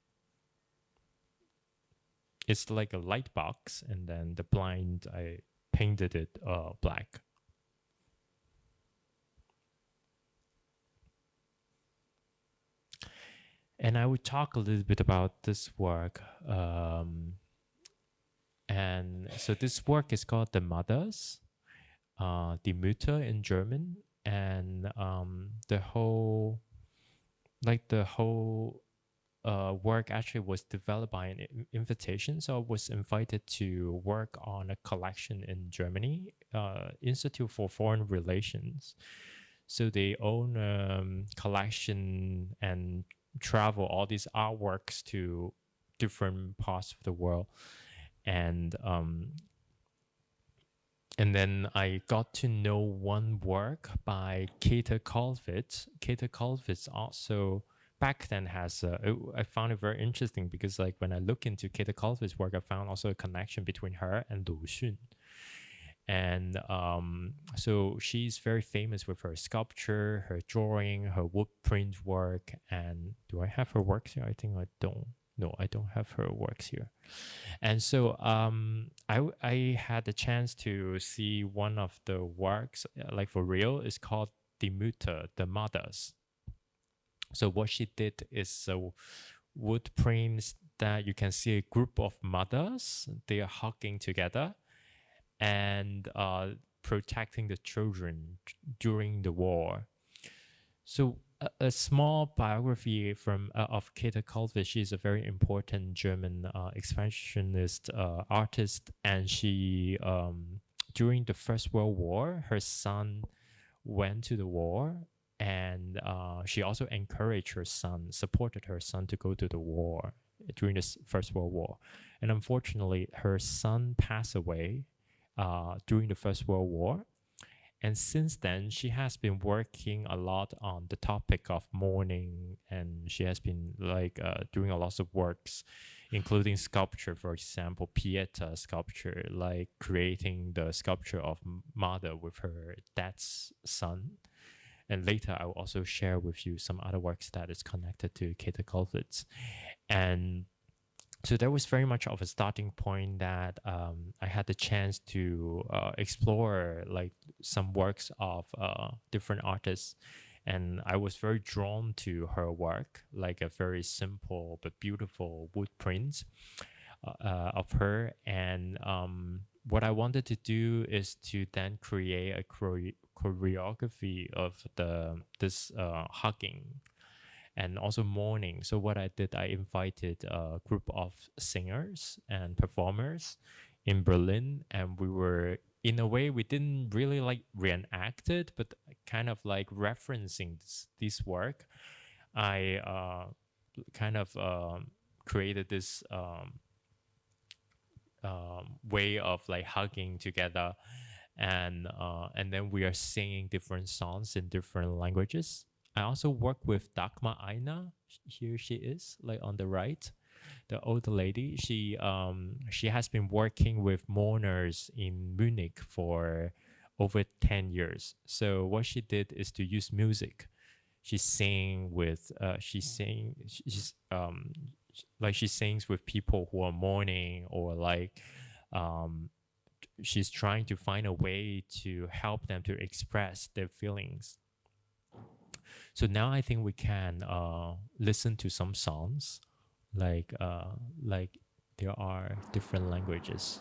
It's like a light box, and then the blind, I painted it black. And I would talk a little bit about this work. And so this work is called The Mothers, Die Mütter in German. And the whole work actually was developed by an invitation. So I was invited to work on a collection in Germany, Institute for Foreign Relations. So they own a collection and travel all these artworks to different parts of the world. And then I got to know one work by Kate Colvitz. Kate Colvitz also back then has I found it very interesting, because like when I look into Kate Colvitz's work, I found also a connection between her and Lu Xun. And so she's very famous with her sculpture, her drawing, her wood print work. And do I have her works here? I think I don't. No, I don't have her works here. And so I had the chance to see one of the works, like for real. It's called Die Mütter, the Mothers. So what she did is wood prints that you can see a group of mothers. They are hugging together and protecting the children during the war. So a small biography from of Käthe Kollwitz. She's a very important German expressionist artist, and she during the First World War, her son went to the war, and she also encouraged her son, supported her son to go to the war during the First World War. And unfortunately, her son passed away during the First World War. And since then, she has been working a lot on the topic of mourning, and she has been doing a lot of works, including sculpture, for example, Pieta sculpture, like creating the sculpture of mother with her dad's son. And later, I will also share with you some other works that is connected to Kate Colvitts. And so that was very much of a starting point that I had the chance to explore like some works of different artists, and I was very drawn to her work, like a very simple but beautiful wood print of her. And what I wanted to do is to then create a choreography of this hugging and also mourning. So what I did, I invited a group of singers and performers in Berlin, and we were, in a way, we didn't really like reenact it, but kind of like referencing this work. I created this way of like hugging together, and then we are singing different songs in different languages. I also work with Dagmar Aina. Here she is, like on the right, the older lady. She has been working with mourners in Munich for over 10 years. So what she did is to use music. She sings with she sings with people who are mourning, or like she's trying to find a way to help them to express their feelings. So now I think we can listen to some songs, like there are different languages.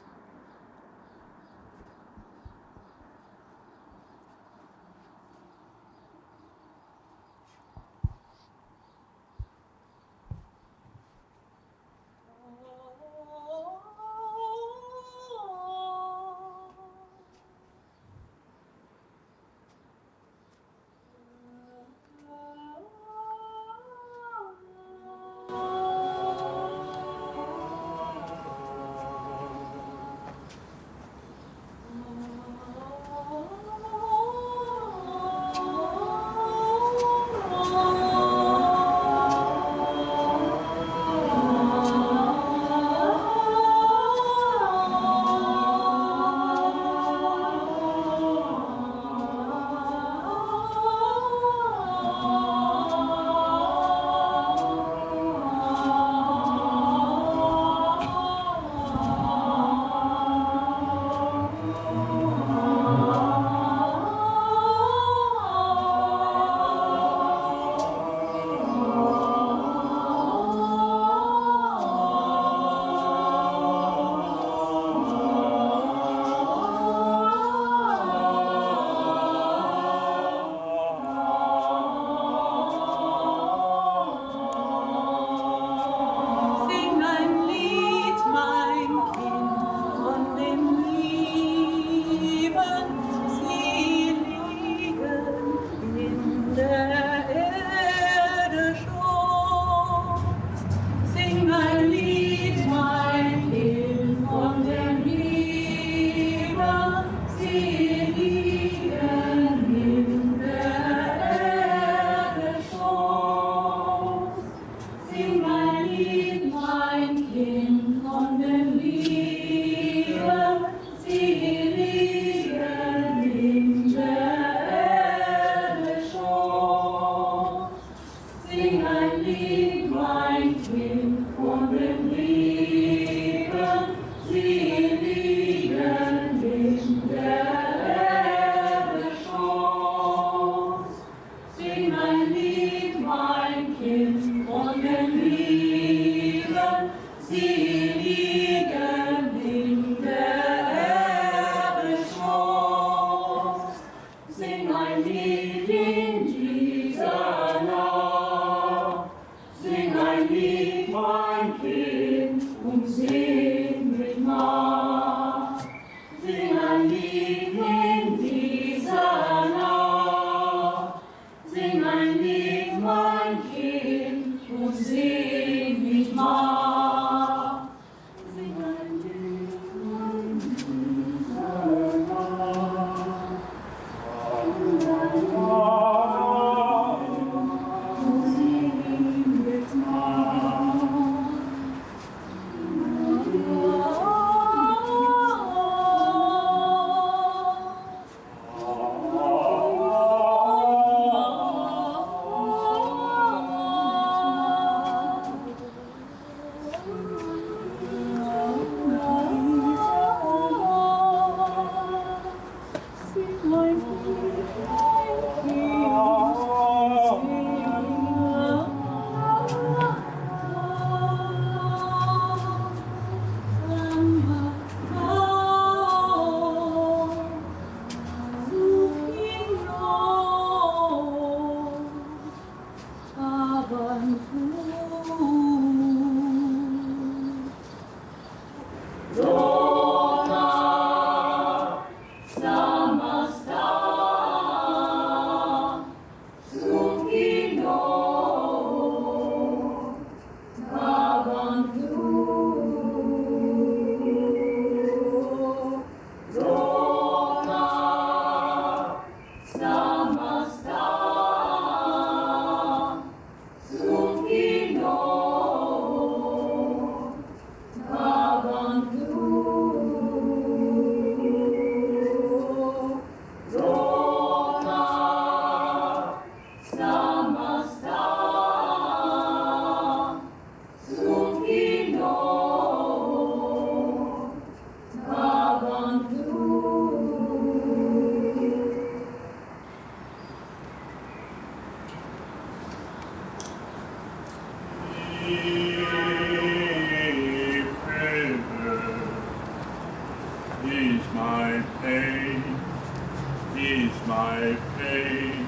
my pain.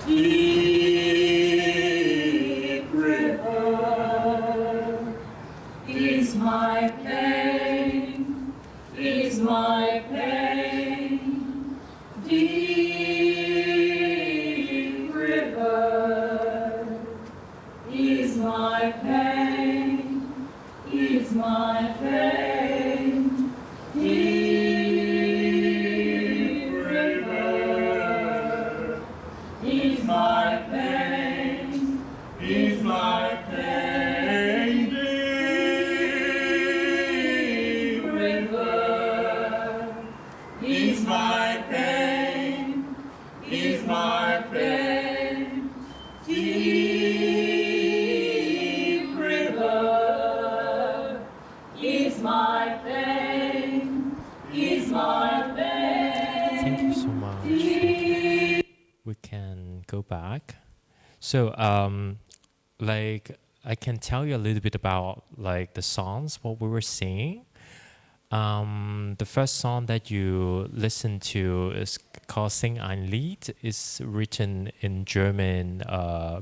Deep river is my pain, is my pain. Deep river is my pain, is my pain. Deep river is my pain, is my pain. Deep river is my pain, is my pain. Deep river is my pain, is my pain. Thank you so much. We can go back. So, like, I can tell you a little bit about like the songs, what we were singing. The first song that you listen to is called "Sing ein Lied." It's written in German,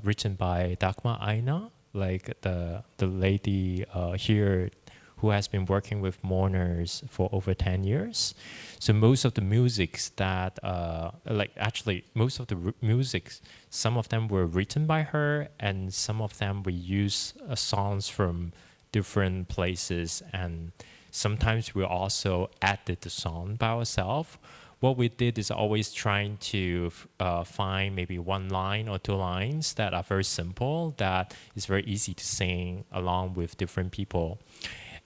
written by Dagmar Einer, like the lady here who has been working with mourners for over 10 years. So most of the musics that, most of the musics, some of them were written by her, and some of them we use songs from different places, and sometimes we also added the song by ourselves. What we did is always trying to find maybe one line or two lines that are very simple, that is very easy to sing along with different people.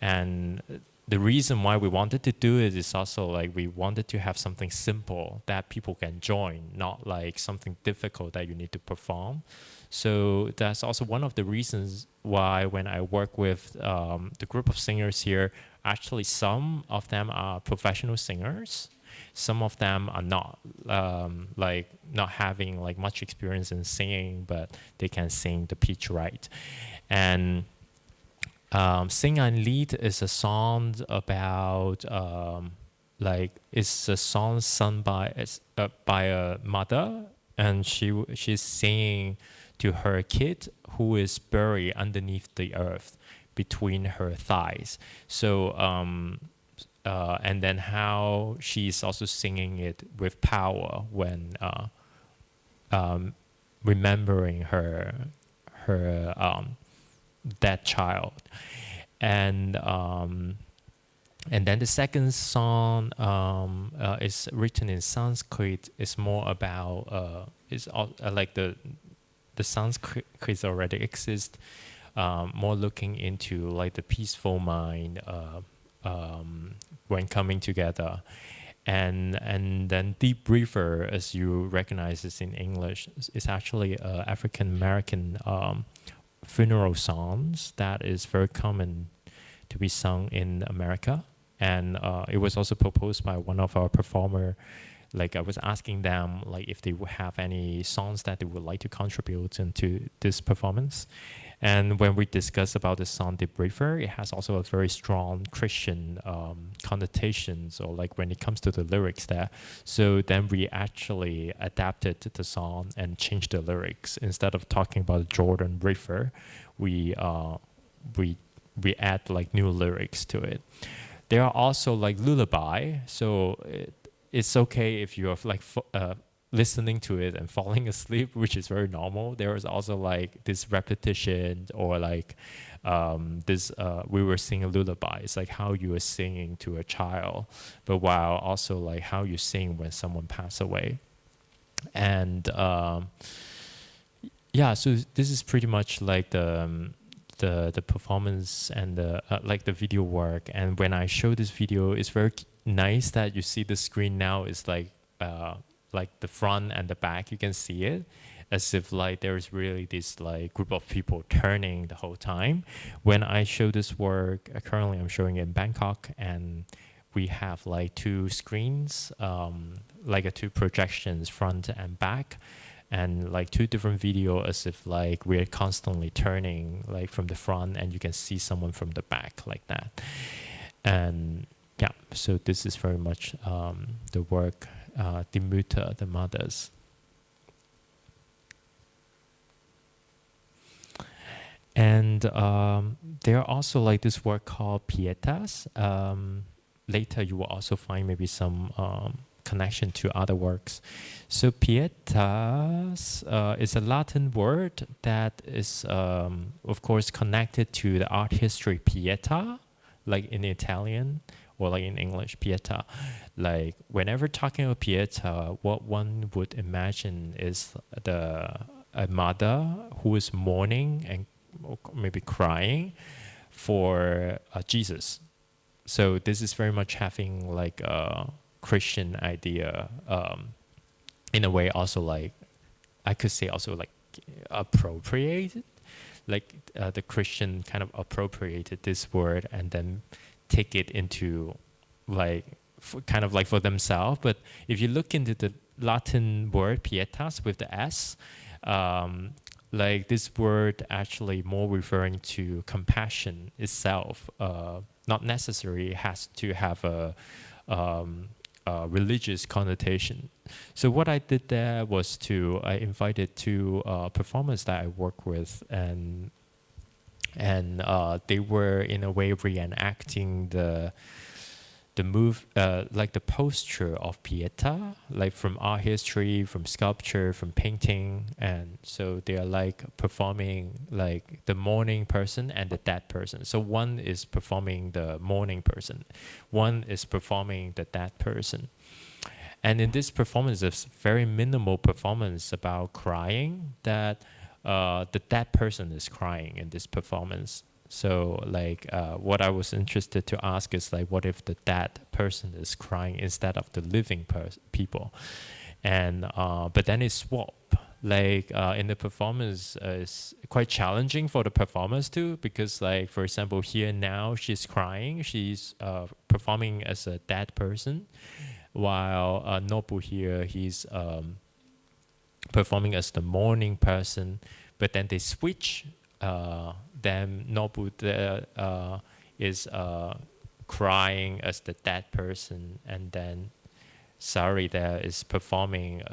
And the reason why we wanted to do it is also like we wanted to have something simple that people can join, not like something difficult that you need to perform. So that's also one of the reasons why when I work with the group of singers here, actually some of them are professional singers. Some of them are not, like not having like much experience in singing, but they can sing the pitch right. And Sing ein Lied is a song about, it's a song sung by a mother, and she's singing to her kid who is buried underneath the earth between her thighs. So, and then how she's also singing it with power when remembering her dead child. And then the second song is written in Sanskrit. It's more about like the Sanskrit already exists, more looking into like the peaceful mind when coming together. And then Deep River, as you recognize this in English, is actually African American funeral songs that is very common to be sung in America. And it was also proposed by one of our performer. Like I was asking them like if they would have any songs that they would like to contribute into this performance. And when we discussed about the song Deep River, it has also a very strong Christian connotations, or like when it comes to the lyrics there. So then we actually adapted the song and changed the lyrics. Instead of talking about the Jordan River, we add like new lyrics to it. There are also like lullaby, so it's okay if you're like listening to it and falling asleep, which is very normal. There is also like this repetition, or like we were singing a lullaby. It's like how you are singing to a child, but while also like how you sing when someone passed away. And yeah, so this is pretty much like the performance and the like the video work. And when I show this video, it's very nice that you see the screen now is like the front and the back. You can see it as if like there is really this like group of people turning the whole time. When I show this work, currently I'm showing it in Bangkok, and we have like two screens, like two projections, front and back, and like two different video, as if like we're constantly turning like from the front, and you can see someone from the back like that. And yeah, so this is very much the work the Mutter, the mothers. And there are also like this work called pietas. Later you will also find maybe some connection to other works. So pietas is a Latin word that is, of course, connected to the art history pieta, like in Italian or like in English, pieta. Like whenever talking about pieta, what one would imagine is a mother who is mourning and maybe crying for Jesus. So this is very much having like a Christian idea, in a way also like, I could say also like appropriated, like the Christian kind of appropriated this word and then take it into like, kind of like for themselves. But if you look into the Latin word pietas with the S, like this word actually more referring to compassion itself, not necessarily has to have a religious connotation. So what I did there was I invited two performers that I work with, and they were in a way reenacting the move, like the posture of pieta, like from art history, from sculpture, from painting. And so they are like performing like the mourning person and the dead person. So one is performing the mourning person, one is performing the dead person. And in this performance, it's very minimal performance about crying, that the dead person is crying in this performance. So like what I was interested to ask is like, what if the dead person is crying instead of the living people? And but then it swap. Like in the performance, it's quite challenging for the performers too, because like, for example, here now she's crying, she's performing as a dead person, while Nobu here, he's performing as the mourning person. But then they switch. Then Nobu is crying as the dead person, and then Sari there is performing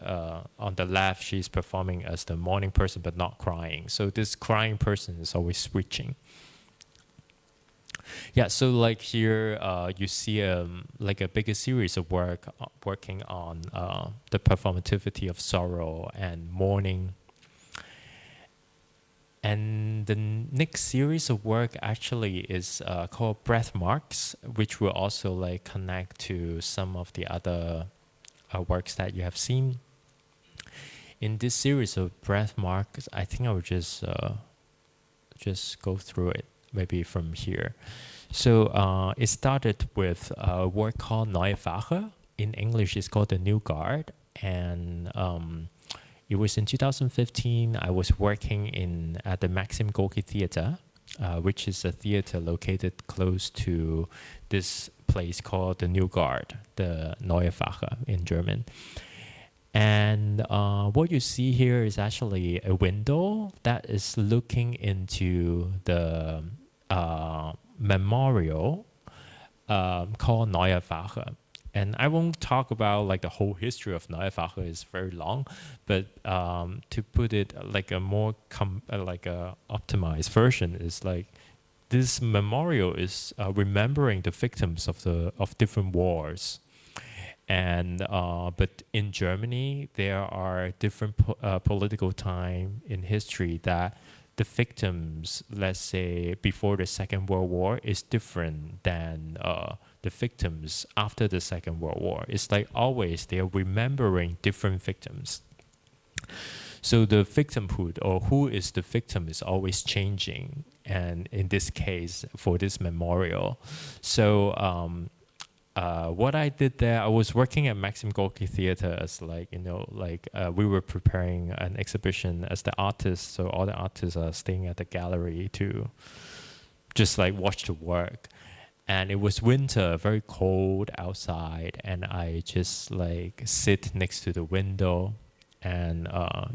on the left. She's performing as the mourning person, but not crying. So this crying person is always switching. Yeah, so like here you see like a bigger series of working on the performativity of sorrow and mourning. And the next series of work actually is called Breath Marks, which will also like connect to some of the other works that you have seen. In this series of Breath Marks, I think I would just go through it, maybe from here. So it started with a work called Neue Wache. In English, it's called The New Guard. And it was in 2015. I was working at the Maxim Gorki Theater, which is a theater located close to this place called the New Guard, the Neue Wache in German. And what you see here is actually a window that is looking into the memorial called Neue Wache. And I won't talk about like the whole history of Neue Wache, is very long, but to put it like a more optimized version is like, this memorial is remembering the victims of different wars. And but in Germany, there are different political time in history that the victims, let's say before the Second World War, is different than the victims after the Second World War. It's like always they are remembering different victims. So the victimhood, or who is the victim, is always changing. And in this case, for this memorial. So what I did there, I was working at Maxim Gorki Theater as like, we were preparing an exhibition as the artists. So all the artists are staying at the gallery to just like watch the work. And it was winter, very cold outside. And I just like sit next to the window. And,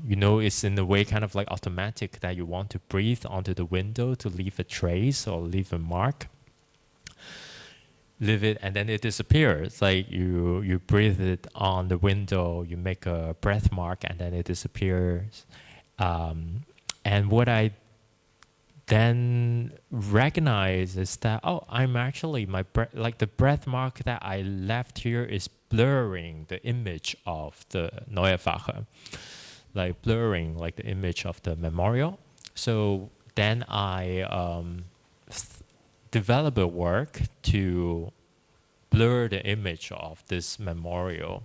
it's in a way kind of like automatic that you want to breathe onto the window to leave a trace or leave a mark. leave it and then it disappears. Like you breathe it on the window, you make a breath mark and then it disappears. And what I then recognize is that, oh, I'm actually like the breath mark that I left here is blurring the image of the Neue Wache, like blurring like the image of the memorial. So then I develop a work to blur the image of this memorial.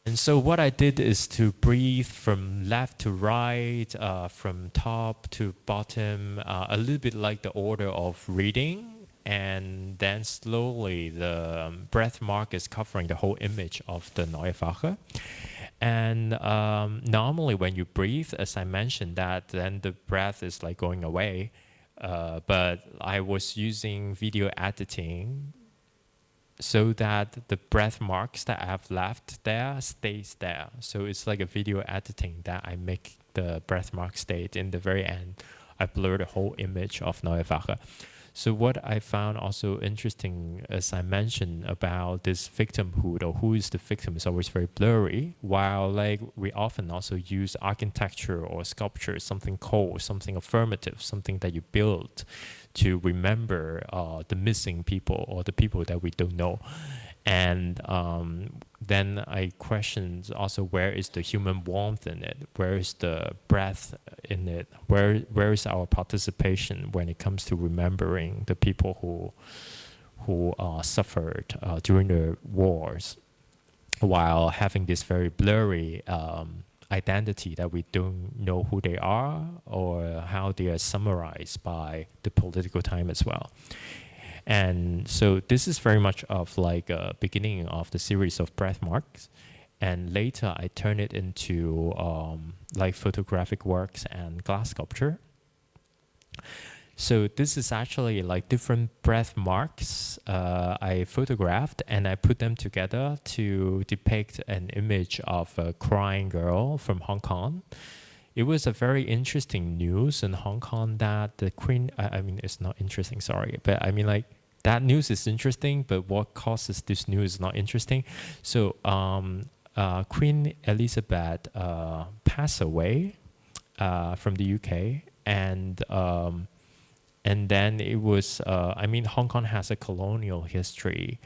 And so what I did is to breathe from left to right, from top to bottom, a little bit like the order of reading. And then slowly the breath mark is covering the whole image of the Neue Wache. And normally when you breathe, as I mentioned, that then the breath is like going away. But I was using video editing so that the breath marks that I have left there stays there. So it's like a video editing that I make the breath mark stay. In the very end, I blur the whole image of Neue Wache. So what I found also interesting, as I mentioned, about this victimhood or who is the victim is always very blurry, while like we often also use architecture or sculpture, something cold, something affirmative, something that you build to remember the missing people or the people that we don't know. And then I questioned also, where is the human warmth in it? Where is the breath in it? Where is our participation when it comes to remembering the people who suffered during the wars, while having this very blurry identity that we don't know who they are or how they are summarized by the political time as well. And so this is very much of like a beginning of the series of breath marks. And later I turn it into like photographic works and glass sculpture. So this is actually like different breath marks I photographed, and I put them together to depict an image of a crying girl from Hong Kong. It was a very interesting news in Hong Kong that the Queen, I mean, it's not interesting, sorry, but I mean like that news is interesting, but what causes this news is not interesting. So Queen Elizabeth passed away from the UK, and then it was, I mean, Hong Kong has a colonial history.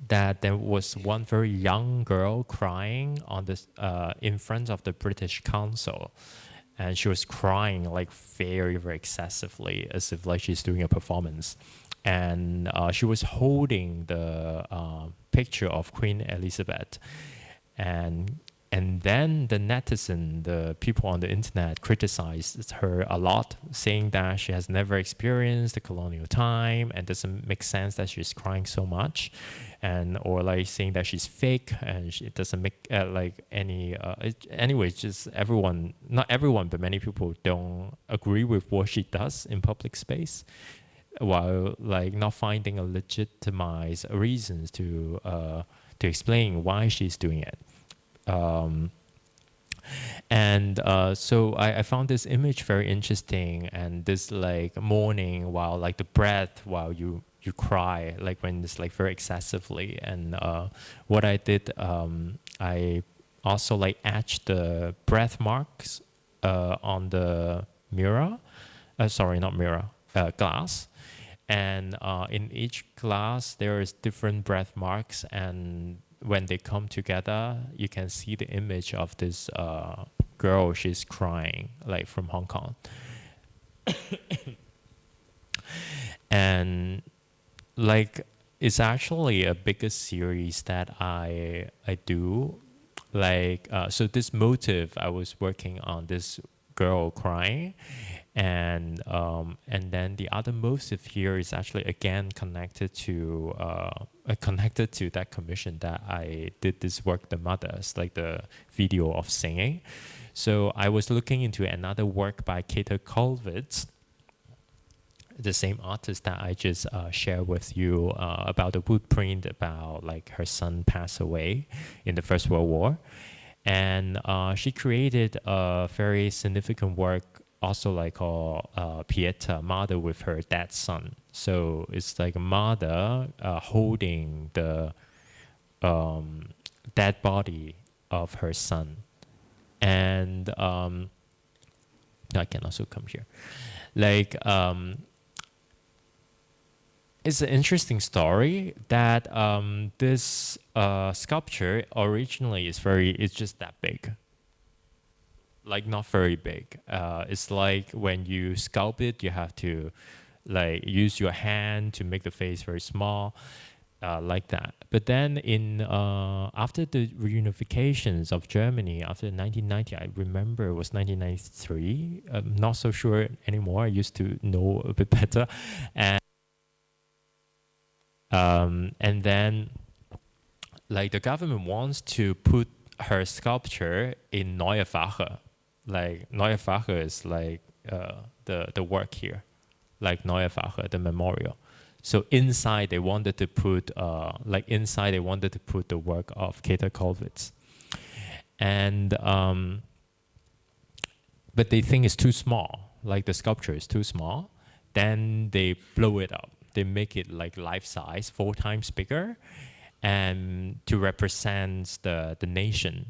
That there was one very young girl crying on this in front of the British Council, and she was crying like very, very excessively, as if like she's doing a performance. And she was holding the picture of Queen Elizabeth, and then the netizen, the people on the internet, criticized her a lot, saying that she has never experienced the colonial time and doesn't make sense that she's crying so much, and or like saying that she's fake and it doesn't make like any. Anyway, just everyone, not everyone, but many people don't agree with what she does in public space, while like not finding a legitimized reasons to explain why she's doing it. So I found this image very interesting, and this like mourning while like the breath while you cry, like when it's like very excessively. And what I did, I also like etched the breath marks on the mirror, sorry, not mirror, glass. And in each glass there is different breath marks, and when they come together, you can see the image of this girl. She's crying, like from Hong Kong. And like it's actually a bigger series that I do. Like so, this motive, I was working on this girl crying, and then the other motive here is actually again connected to that commission that I did this work, The Mothers, like the video of singing. So I was looking into another work by Kate Colvitz, the same artist that I just shared with you about the wood print about like her son passed away in the First World War. And she created a very significant work also like called Pieta, mother with her dead son. So it's like a mother holding the dead body of her son. And I can also come here. Like, it's an interesting story that this sculpture originally it's just that big. Like not very big. It's like when you sculpt it, you have to like use your hand to make the face very small, like that. But then in after the reunifications of Germany after 1990, I remember it was 1993. I'm not so sure anymore. I used to know a bit better, and then like the government wants to put her sculpture in Neue Wache. Like Neue Wache is like the work here, like Neue Wache, the memorial. So inside they wanted to put the work of Käthe Kollwitz, and but they think it's too small. Like the sculpture is too small. Then they blow it up. They make it like life size, 4 times bigger, and to represent the nation.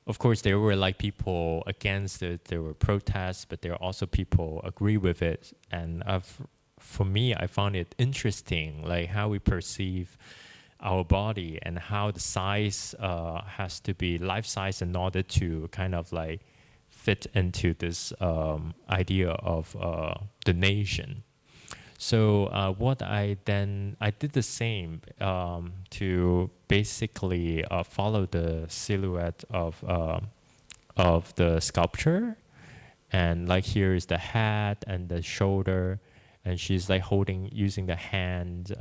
Of course, there were like people against it. There were protests, but there are also people agree with it. And for me, I found it interesting, like how we perceive our body and how the size has to be life size in order to kind of like fit into this idea of the nation. So what I did the same to basically follow the silhouette of the sculpture, and like here is the head and the shoulder, and she's like using the hand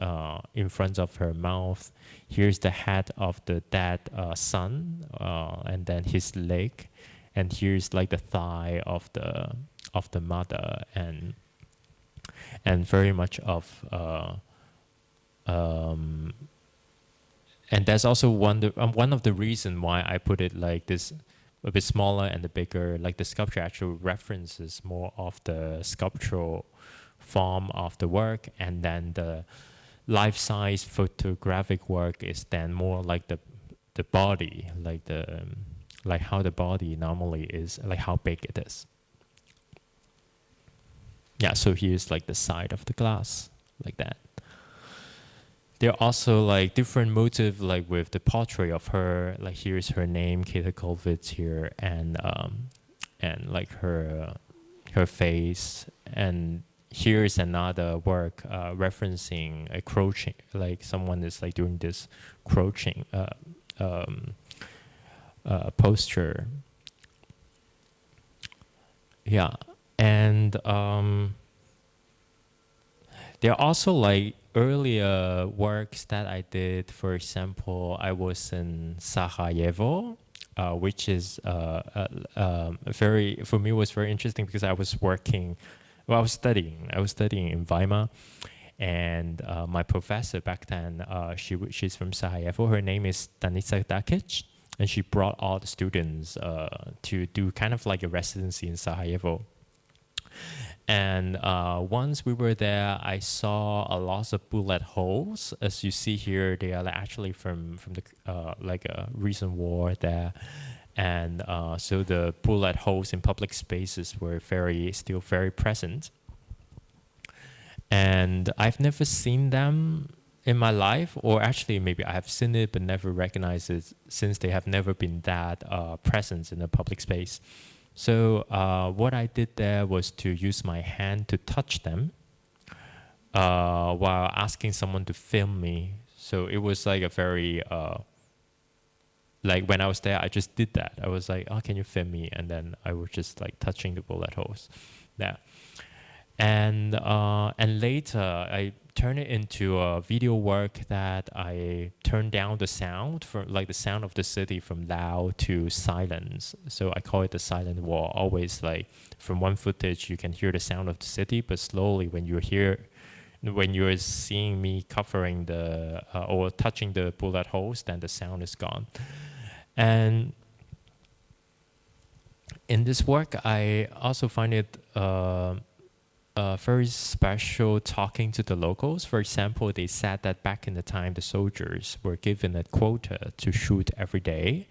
in front of her mouth. Here's the head of the dead son, and then his leg, and here's like the thigh of the mother, and very much of and that's also one of the reasons why I put it like this, a bit smaller and the bigger. Like the sculpture actually references more of the sculptural form of the work, and then the life-size photographic work is then more like the body, like how the body normally is, like how big it is. Yeah, so here's like the side of the glass, like that. There are also like different motifs, like with the portrait of her. Like here's her name, Käthe Kollwitz here, and like her face. And here's another work referencing a crouching, like someone is like doing this crouching posture. Yeah. And there are also like earlier works that I did. For example, I was in Sarajevo, which is for me was very interesting because I was studying in Weimar, and my professor back then, she's from Sarajevo. Her name is Danica Dakic, and she brought all the students to do kind of like a residency in Sarajevo. And once we were there, I saw a lot of bullet holes. As you see here, they are actually from the like a recent war there, and so the bullet holes in public spaces were still very present. And I've never seen them in my life, or actually maybe I have seen it but never recognized it, since they have never been that present in a public space. So what I did there was to use my hand to touch them while asking someone to film me. So it was like a very, like when I was there, I just did that. I was like, oh, can you film me? And then I was just like touching the bullet holes there. And later I turned it into a video work that I turned down the sound, from like the sound of the city, from loud to silence. So I call it the silent wall. Always like from one footage you can hear the sound of the city, but slowly when you're seeing me covering the or touching the bullet holes, then the sound is gone. And in this work, I also find it very special talking to the locals. For example, they said that back in the time, the soldiers were given a quota to shoot every day.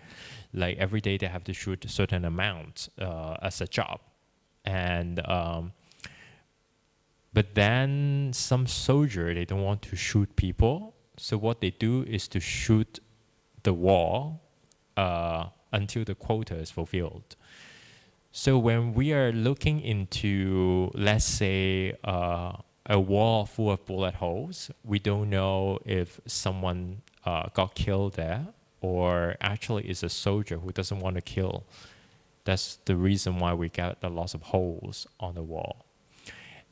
Like every day they have to shoot a certain amount as a job. And but then some soldier, they don't want to shoot people. So what they do is to shoot the wall until the quota is fulfilled. So when we are looking into, let's say, a wall full of bullet holes, we don't know if someone got killed there or actually is a soldier who doesn't want to kill. That's the reason why we get a lot of holes on the wall.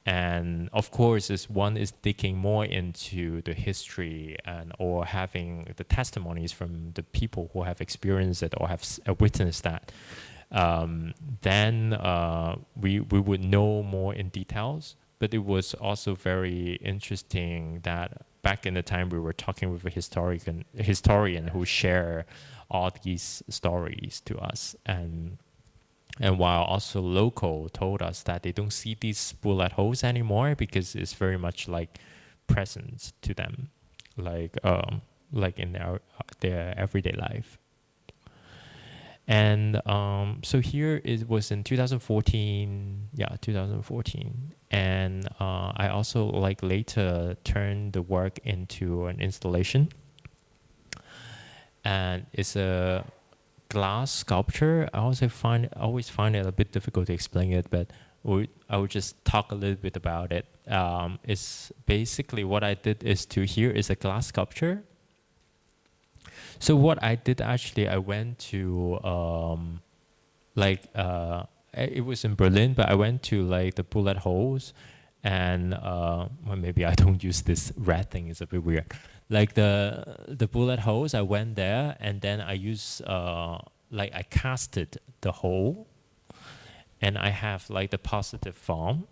And of course, as one is digging more into the history and or having the testimonies from the people who have experienced it or have witnessed that, then we would know more in details. But it was also very interesting that back in the time we were talking with a historian who share all these stories to us, and while also local told us that they don't see these bullet holes anymore because it's very much like present to them, like in their everyday life. And so here it was in 2014, 2014. And I also like later turned the work into an installation. And it's a glass sculpture. I always find it a bit difficult to explain it, but I would just talk a little bit about it. It's basically what I did is here is a glass sculpture. So what I did actually, I went to it was in Berlin, but I went to like the bullet holes, and well, maybe I don't use this red thing. It's a bit weird. Like the bullet holes, I went there, and then I use I casted the hole, and I have like the positive form,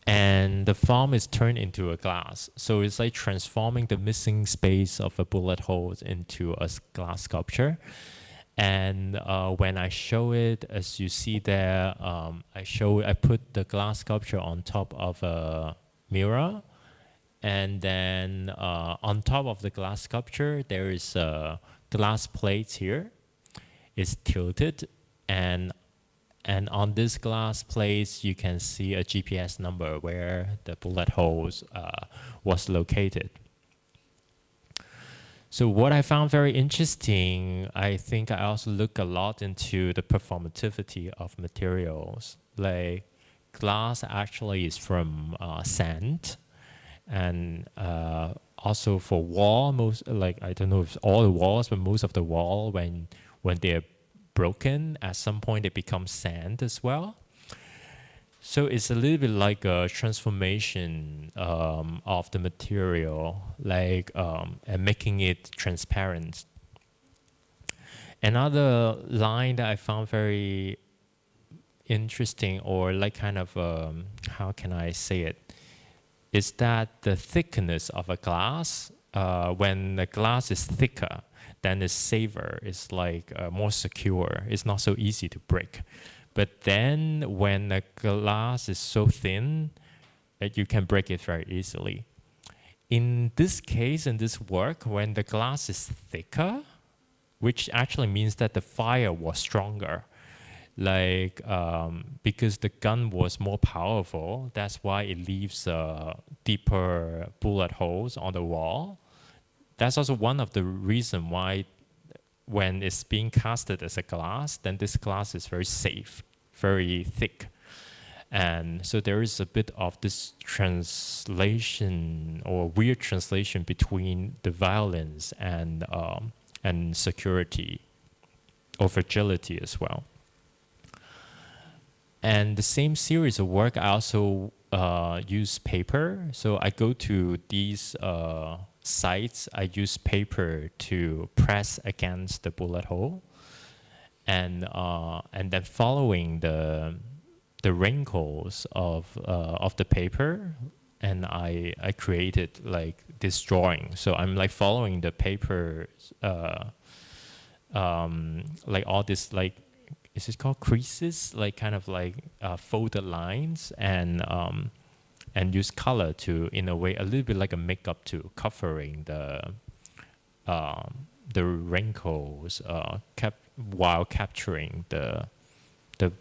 and the form is turned into a glass. So it's like transforming the missing space of a bullet hole into a glass sculpture. And when I show it, as you see there, I put the glass sculpture on top of a mirror. And then on top of the glass sculpture, there is a glass plate here. It's tilted, and on this glass plate, you can see a GPS number where the bullet holes was located. So what I found very interesting, I think I also look a lot into the performativity of materials. Like glass actually is from sand. And also for wall, I don't know if all the walls, but most of the wall, when they're broken, at some point they become sand as well. So it's a little bit like a transformation of the material, and making it transparent. Another line that I found very interesting, or like kind of, how can I say it? Is that the thickness of a glass, when the glass is thicker, then it's safer, it's like more secure, it's not so easy to break. But then when the glass is so thin, you can break it very easily. In this case, in this work, when the glass is thicker, which actually means that the fire was stronger, because the gun was more powerful, that's why it leaves deeper bullet holes on the wall. That's also one of the reasons why when it's being casted as a glass, then this glass is very safe, very thick. And so there is a bit of this translation or weird translation between the violence and security or fragility as well. And the same series of work, I also use paper. So I go to these sites, I use paper to press against the bullet hole, and then following the wrinkles of the paper, and I created like this drawing. So I'm like following the paper, like all this like is it called creases, like kind of like folded lines, and use color to, in a way, a little bit like a makeup to covering the wrinkles, while capturing the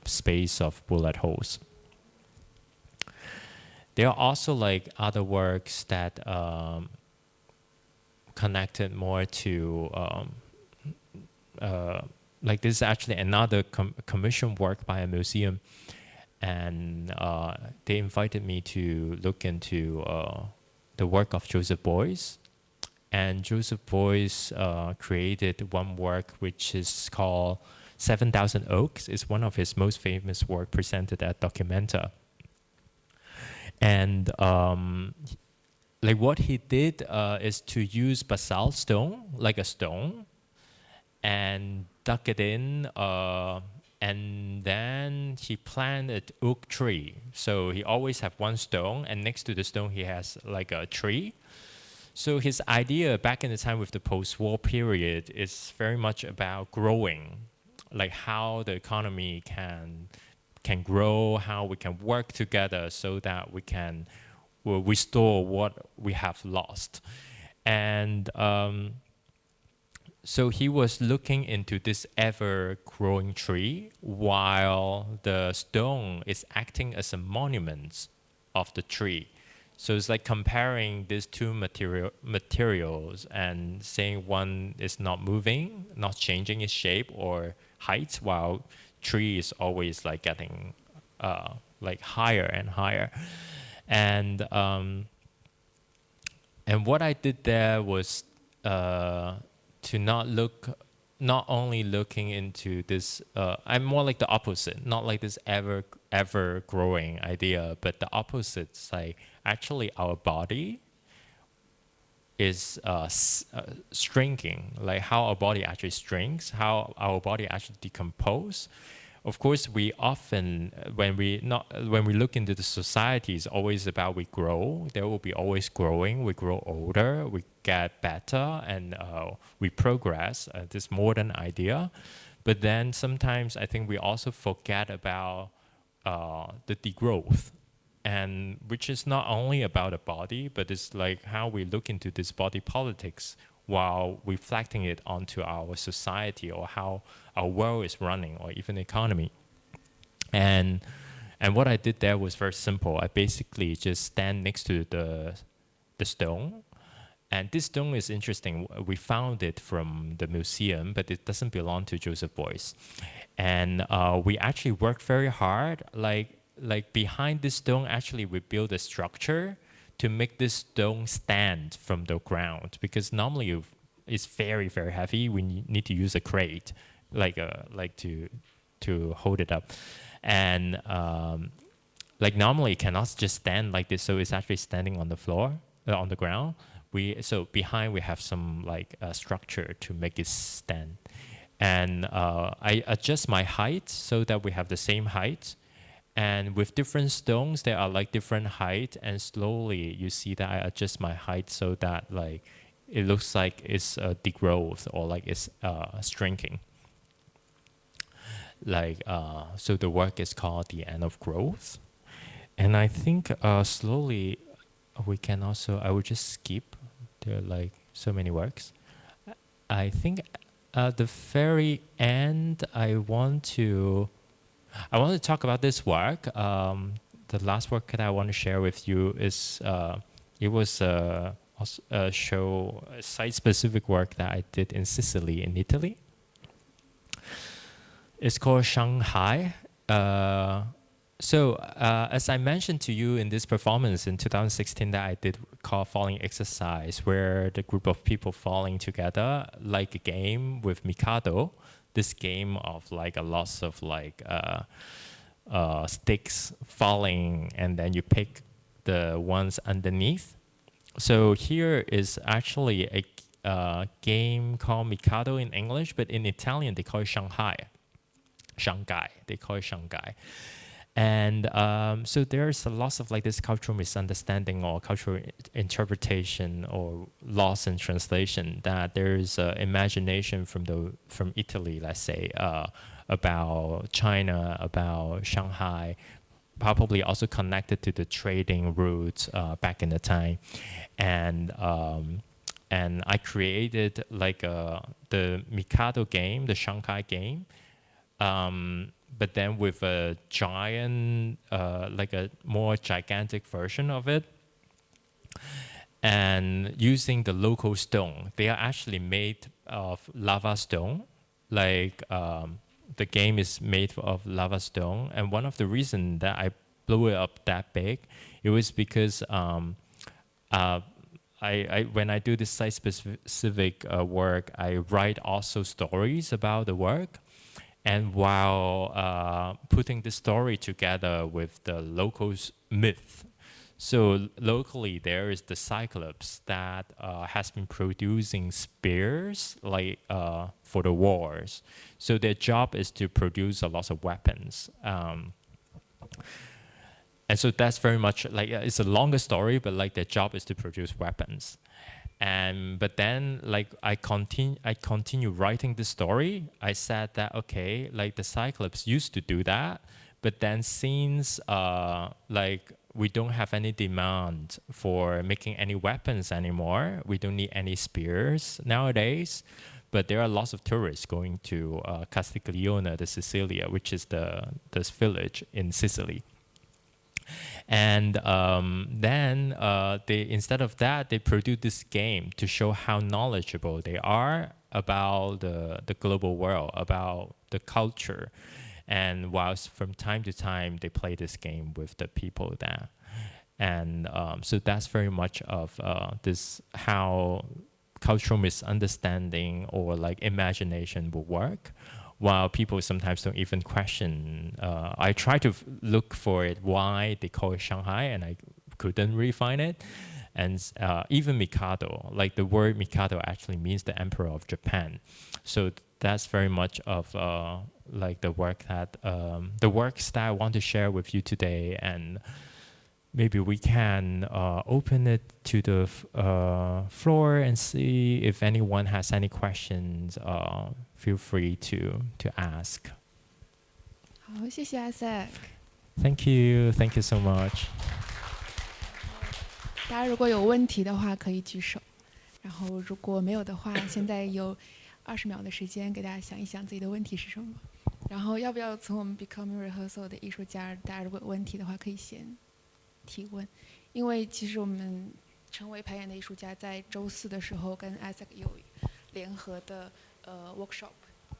space of bullet holes. There are also like other works that connected more to like this is actually another commission work by a museum, and they invited me to look into the work of Joseph Beuys. And Joseph Beuys created one work which is called 7,000 Oaks. It's one of his most famous work presented at Documenta. And like what he did is to use basalt stone, like a stone, and dug it in, and then he planted oak tree. So he always have one stone, and next to the stone he has like a tree. So his idea back in the time with the post-war period is very much about growing, like how the economy can grow, how we can work together so that we can restore what we have lost. And so he was looking into this ever-growing tree while the stone is acting as a monument of the tree. So it's like comparing these two materials and saying one is not moving, not changing its shape or height, while tree is always like getting like higher and higher. And what I did there was to not only looking into this, I'm more like the opposite, not like this ever growing idea, but the opposite, like actually our body is shrinking, like how our body actually shrinks, how our body actually decompose. Of course, we often, when we look into the society, it's always about we grow. There will be always growing. We grow older, we get better, and we progress. This modern idea, but then sometimes I think we also forget about the degrowth, and which is not only about the body, but it's like how we look into this body politics while reflecting it onto our society or how our world is running, or even the economy. And what I did there was very simple. I basically just stand next to the stone. And this stone is interesting. We found it from the museum, but it doesn't belong to Joseph Beuys. And we actually worked very hard. Like behind this stone, actually we built a structure to make this stone stand from the ground, because normally it's very, very heavy. We need to use a crate, like to hold it up, and like normally it cannot just stand like this. So it's actually standing on the floor, on the ground. So behind we have some like structure to make it stand, and I adjust my height so that we have the same height. And with different stones, there are like different height, and slowly you see that I adjust my height so that like it looks like it's degrowth, or like it's shrinking. Like so, the work is called The End of Growth, and I think slowly we can also. I will just skip. There are like so many works. I think at the very end, I want to talk about this work. The last work that I want to share with you is it was a site-specific work that I did in Sicily, in Italy. It's called Shanghai. So as I mentioned to you in this performance in 2016 that I did called Falling Exercise, where the group of people falling together like a game with Mikado. This game of like a lots of like sticks falling, and then you pick the ones underneath. So here is actually a game called Mikado in English, but in Italian they call it Shanghai. Shanghai, they call it Shanghai. And so there's a lots of like this cultural misunderstanding or cultural interpretation or loss in translation, that there's imagination from Italy, let's say, about China, about Shanghai, probably also connected to the trading routes back in the time. And I created like the Mikado game, the Shanghai game, but then with a giant, like a more gigantic version of it, and using the local stone. They are actually made of lava stone, like the game is made of lava stone. And one of the reasons that I blew it up that big, it was because when I do this site-specific work, I write also stories about the work. And while putting the story together with the local myth, so locally there is the Cyclops that has been producing spears like for the wars. So their job is to produce a lot of weapons. And so that's very much like, it's a longer story, but like their job is to produce weapons. And but then like I continue writing the story. I said that okay, like the Cyclops used to do that, but then since like we don't have any demand for making any weapons anymore, we don't need any spears nowadays. But there are lots of tourists going to Castiglione, the Sicilia, which is this village in Sicily. And then they, instead of that, they produce this game to show how knowledgeable they are about the global world, about the culture. And whilst from time to time they play this game with the people there. And so that's very much of this how cultural misunderstanding or like imagination will work, while people sometimes don't even question. I try to look for it, why they call it Shanghai, and I couldn't really find it. And even Mikado, like the word Mikado actually means the emperor of Japan. So that's very much of like the work that the works that I want to share with you today. And maybe we can open it to the floor and see if anyone has any questions. Feel free to ask. 好，谢谢 Isaac。 Thank you so much. 大家如果有问题的话可以举手，然后如果没有的话，现在有20秒的时间给大家想一想自己的问题是什么。然后要不要从我们 Becoming Rehearsal 的艺术家，大家如果有问题的话可以先提问，因为其实我们成为排演的艺术家在周4的时候跟 Isaac 有联合的workshop，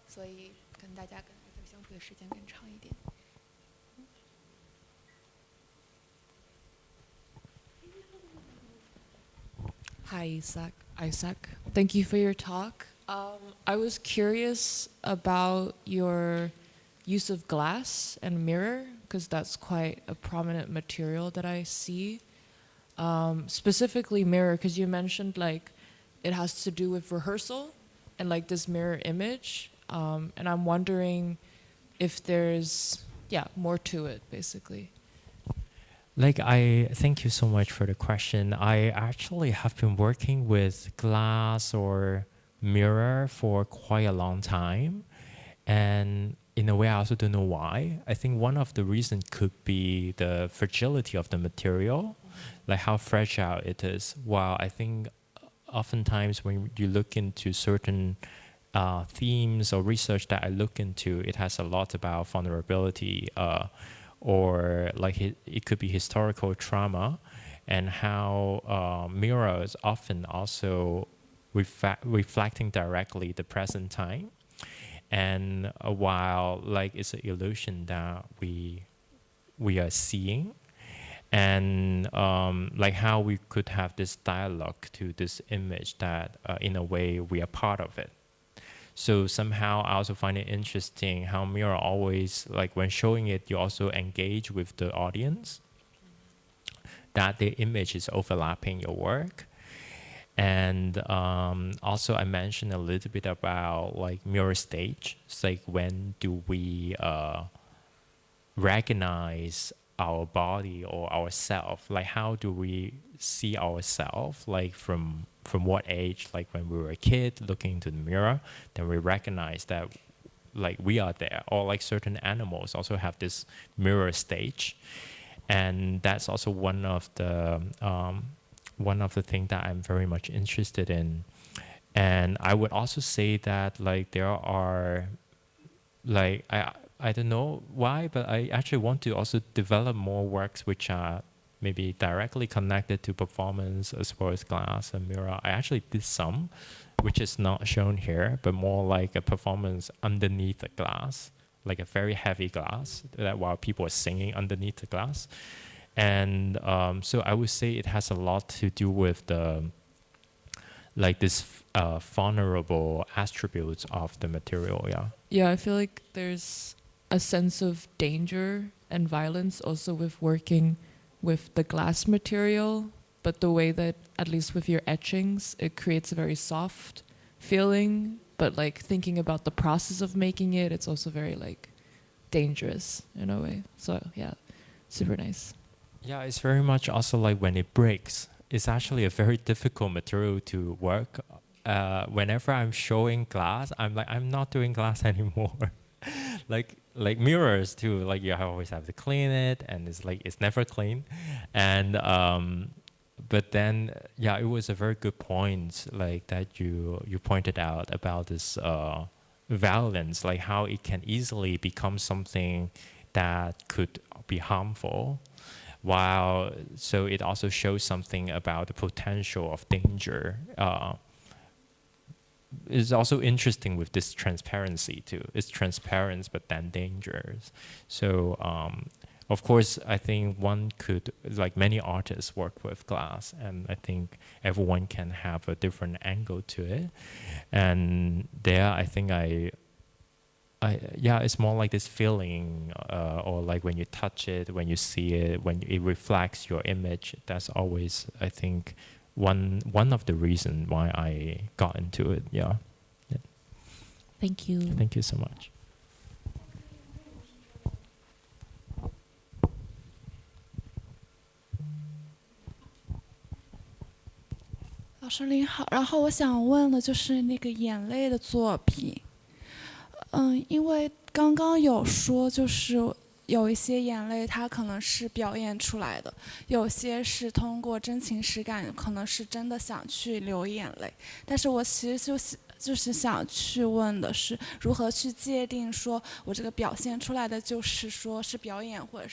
所以跟大家跟 Isaac 相处的时间更长一点。Hi, Isaac. Thank you for your talk. I was curious about your use of glass and mirror, because that's quite a prominent material that I see. Specifically mirror, because you mentioned like it has to do with rehearsal and like this mirror image. And I'm wondering if there's, more to it, basically. Like, I thank you so much for the question. I actually have been working with glass or mirror for quite a long time. And in a way, I also don't know why. I think one of the reasons could be the fragility of the material, like how fragile it is. While I think oftentimes when you look into certain themes or research that I look into, it has a lot about vulnerability, or like it could be historical trauma, and how mirrors often also reflecting directly the present time. And while like it's an illusion that we are seeing, and like how we could have this dialogue to this image that in a way we are part of it. So somehow I also find it interesting how mirror always, like when showing it, you also engage with the audience, that the image is overlapping your work. And also I mentioned a little bit about like mirror stage. It's like when do we recognize our body or ourself. Like how do we see ourselves? Like from what age? Like when we were a kid looking into the mirror, then we recognize that like we are there. Or like certain animals also have this mirror stage, and that's also one of the things that I'm very much interested in. And I would also say that like there are like I don't know why, but I actually want to also develop more works which are maybe directly connected to performance as well as glass and mirror. I actually did some, which is not shown here, but more like a performance underneath the glass, like a very heavy glass that while people are singing underneath the glass. And so I would say it has a lot to do with the like this vulnerable attributes of the material. Yeah, I feel like there's a sense of danger and violence also with working with the glass material, but the way that, at least with your etchings, it creates a very soft feeling, but like thinking about the process of making it, it's also very like dangerous in a way. So yeah, super nice. Yeah, it's very much also like when it breaks, it's actually a very difficult material to work. Whenever I'm showing glass, I'm like, I'm not doing glass anymore. like mirrors too, like you always have to clean it, and it's like it's never clean. And but then yeah, it was a very good point like that you pointed out about this violence, like how it can easily become something that could be harmful. While so it also shows something about the potential of danger. It's also interesting with this transparency too. It's transparent but then dangerous. So of course I think one could, like many artists work with glass, and I think everyone can have a different angle to it. And there I think yeah, it's more like this feeling, or like when you touch it, when you see it, when it reflects your image. That's always, I think, one of the reasons why I got into it. Yeah. Thank you. Thank you so much. 老师您好，然后我想问的就是那个眼泪的作品，因为刚刚有说就是有一些眼泪它可能是表演出来的，有些是通过真情实感，可能是真的想去流眼泪，但是我其实就是想去问的是，如何去界定说我这个表现出来的就是说是表演，或者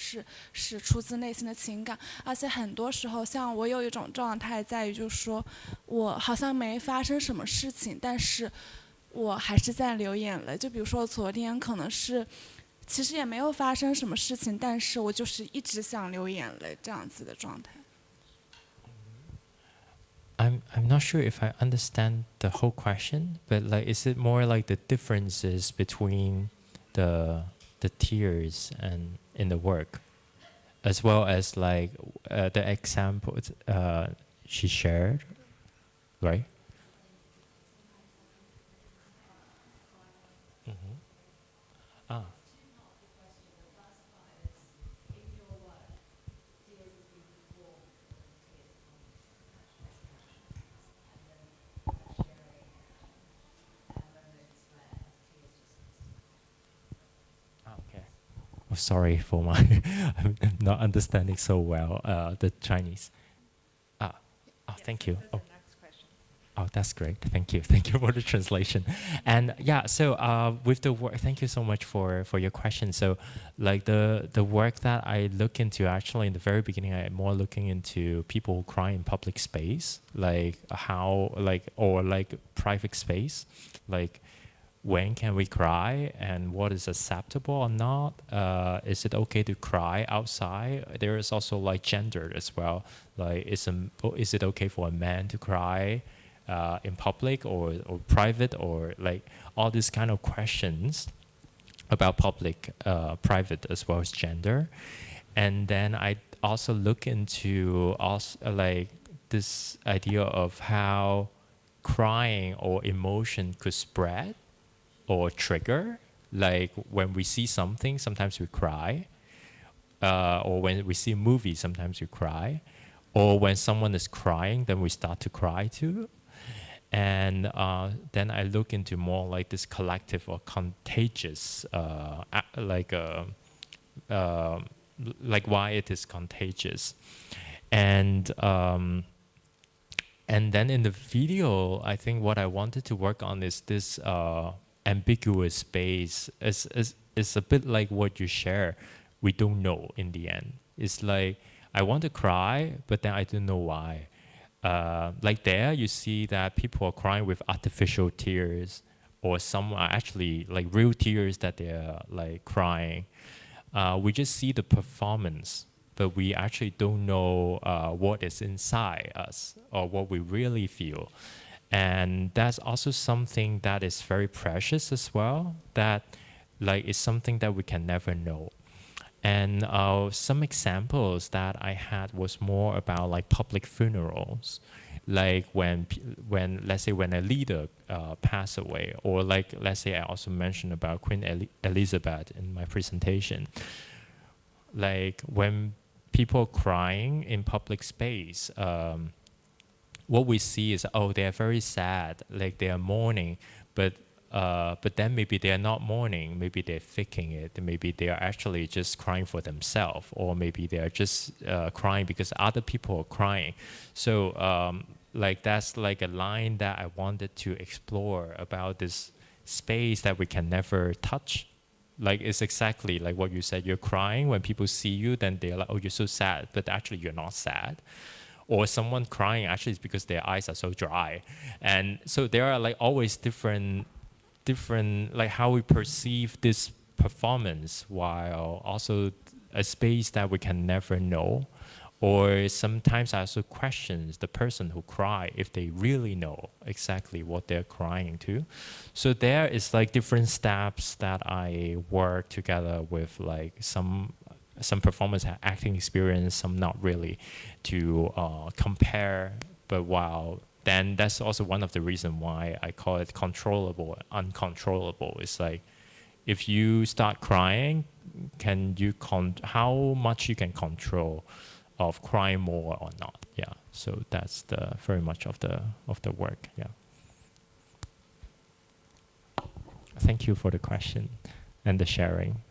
是出自内心的情感。而且很多时候像我有一种状态在于就是说我好像没发生什么事情，但是我还是在流眼泪。就比如说昨天可能是其实也没有发生什么事情，但是我就是一直想流眼泪这样子的状态。I'm not sure if I understand the whole question, but like, is it more like the differences between the tears and in the work, as well as like the examples she shared, right? Ah. Oh, sorry for my I'm not understanding so well the Chinese. Oh, thank you. Oh, that's great. Thank you. Thank you for the translation. And yeah, so with the work, thank you so much for your question. So like the work that I look into, actually in the very beginning, I'm more looking into people who cry in public space, like how, like, or like private space, like when can we cry and what is acceptable or not? Is it okay to cry outside? There is also like gender as well. Like is it okay for a man to cry in public or private, or like all these kind of questions about public, private as well as gender. And then I also look into also like this idea of how crying or emotion could spread or trigger. Like when we see something, sometimes we cry, or when we see a movie, sometimes we cry, or when someone is crying, then we start to cry too. And then I look into more like this collective or contagious, like why it is contagious. And then in the video, I think what I wanted to work on is this ambiguous space. It's a bit like what you share. We don't know in the end. It's like, I want to cry, but then I don't know why. Like there, you see that people are crying with artificial tears, or some are actually like real tears that they're like crying. We just see the performance, but we actually don't know what is inside us or what we really feel. And that's also something that is very precious as well, that like is something that we can never know. And some examples that I had was more about like public funerals, like when let's say when a leader passed away, or like let's say I also mentioned about Queen Elizabeth in my presentation. Like when people crying in public space, what we see is, oh, they are very sad, like they are mourning, but then maybe they are not mourning, maybe they're faking it, maybe they are actually just crying for themselves, or maybe they are just crying because other people are crying. So like that's like a line that I wanted to explore about this space that we can never touch. Like it's exactly like what you said, you're crying, when people see you, then they're like, oh, you're so sad, but actually you're not sad. Or someone crying actually is because their eyes are so dry. And so there are like always different like how we perceive this performance, while also a space that we can never know. Or sometimes I also question the person who cry if they really know exactly what they're crying to. So there is like different steps that I work together with, like some performance acting experience, some not really, to compare. But while then that's also one of the reasons why I call it controllable, uncontrollable. It's like, if you start crying, can you how much you can control of crying more or not? Yeah. So that's the very much of the work. Yeah. Thank you for the question and the sharing.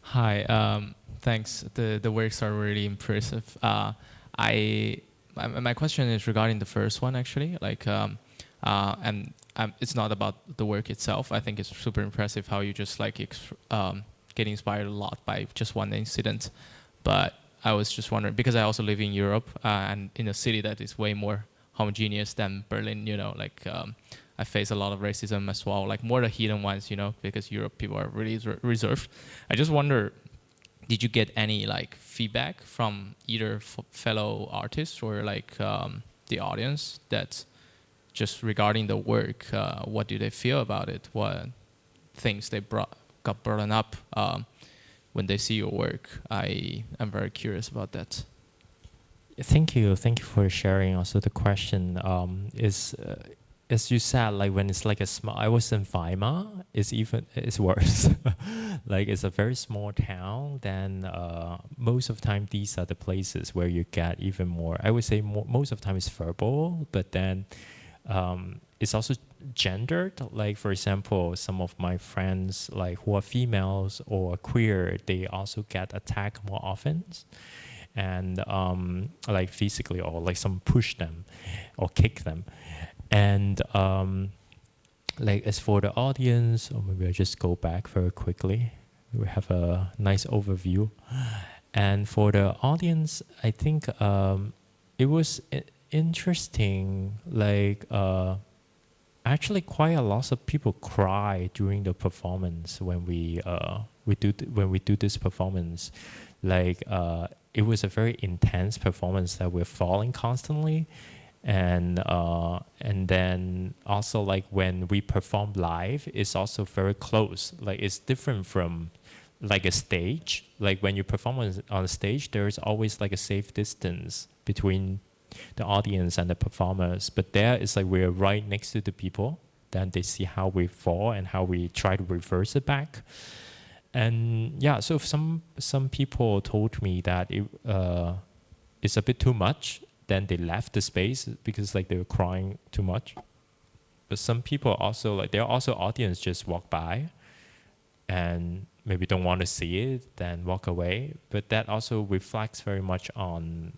Hi. Thanks. The works are really impressive. My question is regarding the first one, actually. Like, and it's not about the work itself. I think it's super impressive how you just like get inspired a lot by just one incident. But I was just wondering, because I also live in Europe and in a city that is way more homogeneous than Berlin. You know, like I face a lot of racism as well, like more the hidden ones. You know, because Europe people are really reserved. I just wonder, did you get any like feedback from either fellow artists or like the audience that just regarding the work, what do they feel about it? What things they got brought up when they see your work? I am very curious about that. Thank you for sharing. Also, the question is, as you said, like when it's like a small. I was in Weimar. It's worse. Like it's a very small town. Then most of the time, these are the places where you get even more. I would say most of the time it's verbal, but then it's also gendered. Like for example, some of my friends like who are females or queer, they also get attacked more often, and like physically, or like some push them or kick them. And like as for the audience, or maybe I just go back very quickly. We have a nice overview. And for the audience, I think it was interesting. Like actually, quite a lot of people cry during the performance when we do this performance. Like it was a very intense performance that we're falling constantly. And then also like when we perform live, it's also very close. Like it's different from like a stage. Like when you perform on a stage, there's always like a safe distance between the audience and the performers. But there it's like we're right next to the people. Then they see how we fall and how we try to reverse it back. And yeah, so some people told me that it's a bit too much. Then they left the space because like they were crying too much. But some people also like there are also audience just walk by, and maybe don't want to see it, then walk away. But that also reflects very much on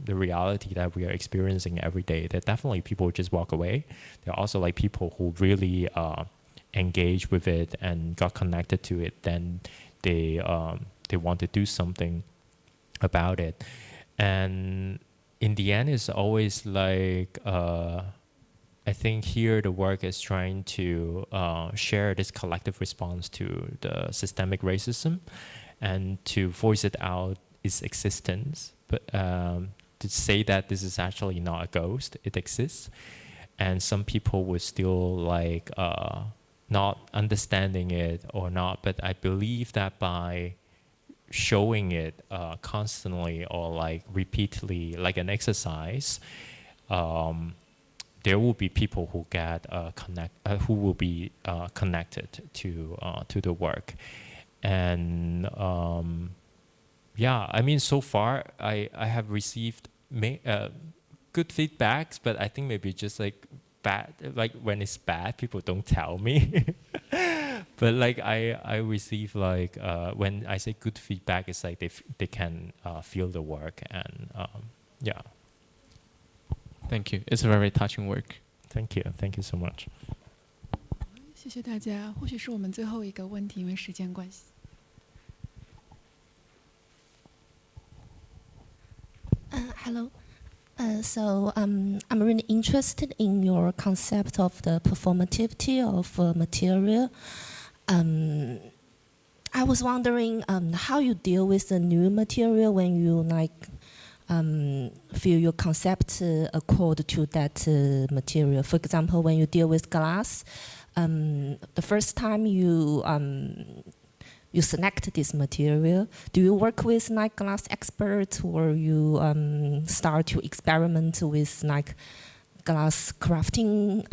the reality that we are experiencing every day. That definitely people just walk away. There are also like people who really engage with it and got connected to it. Then they want to do something about it. And in the end, it's always like I think here the work is trying to share this collective response to the systemic racism and to voice it out its existence. But to say that this is actually not a ghost, it exists. And some people would still like not understanding it or not. But I believe that by showing it constantly or like repeatedly, like an exercise, there will be people who get who will be connected to the work, and yeah, I mean, so far I have received good feedbacks, but I think maybe just like bad, like when it's bad, people don't tell me. But like I receive like when I say good feedback, it's like they can feel the work, and yeah. Thank you. It's a very touching work. Thank you. Thank you so much. 谢谢大家。或许是我们最后一个问题，因为时间关系。Hello. So I'm really interested in your concept of the performativity of material. I was wondering how you deal with the new material when you like feel your concept accord to that material. For example, when you deal with glass, the first time you select this material, do you work with like glass experts, or you start to experiment with like glass crafting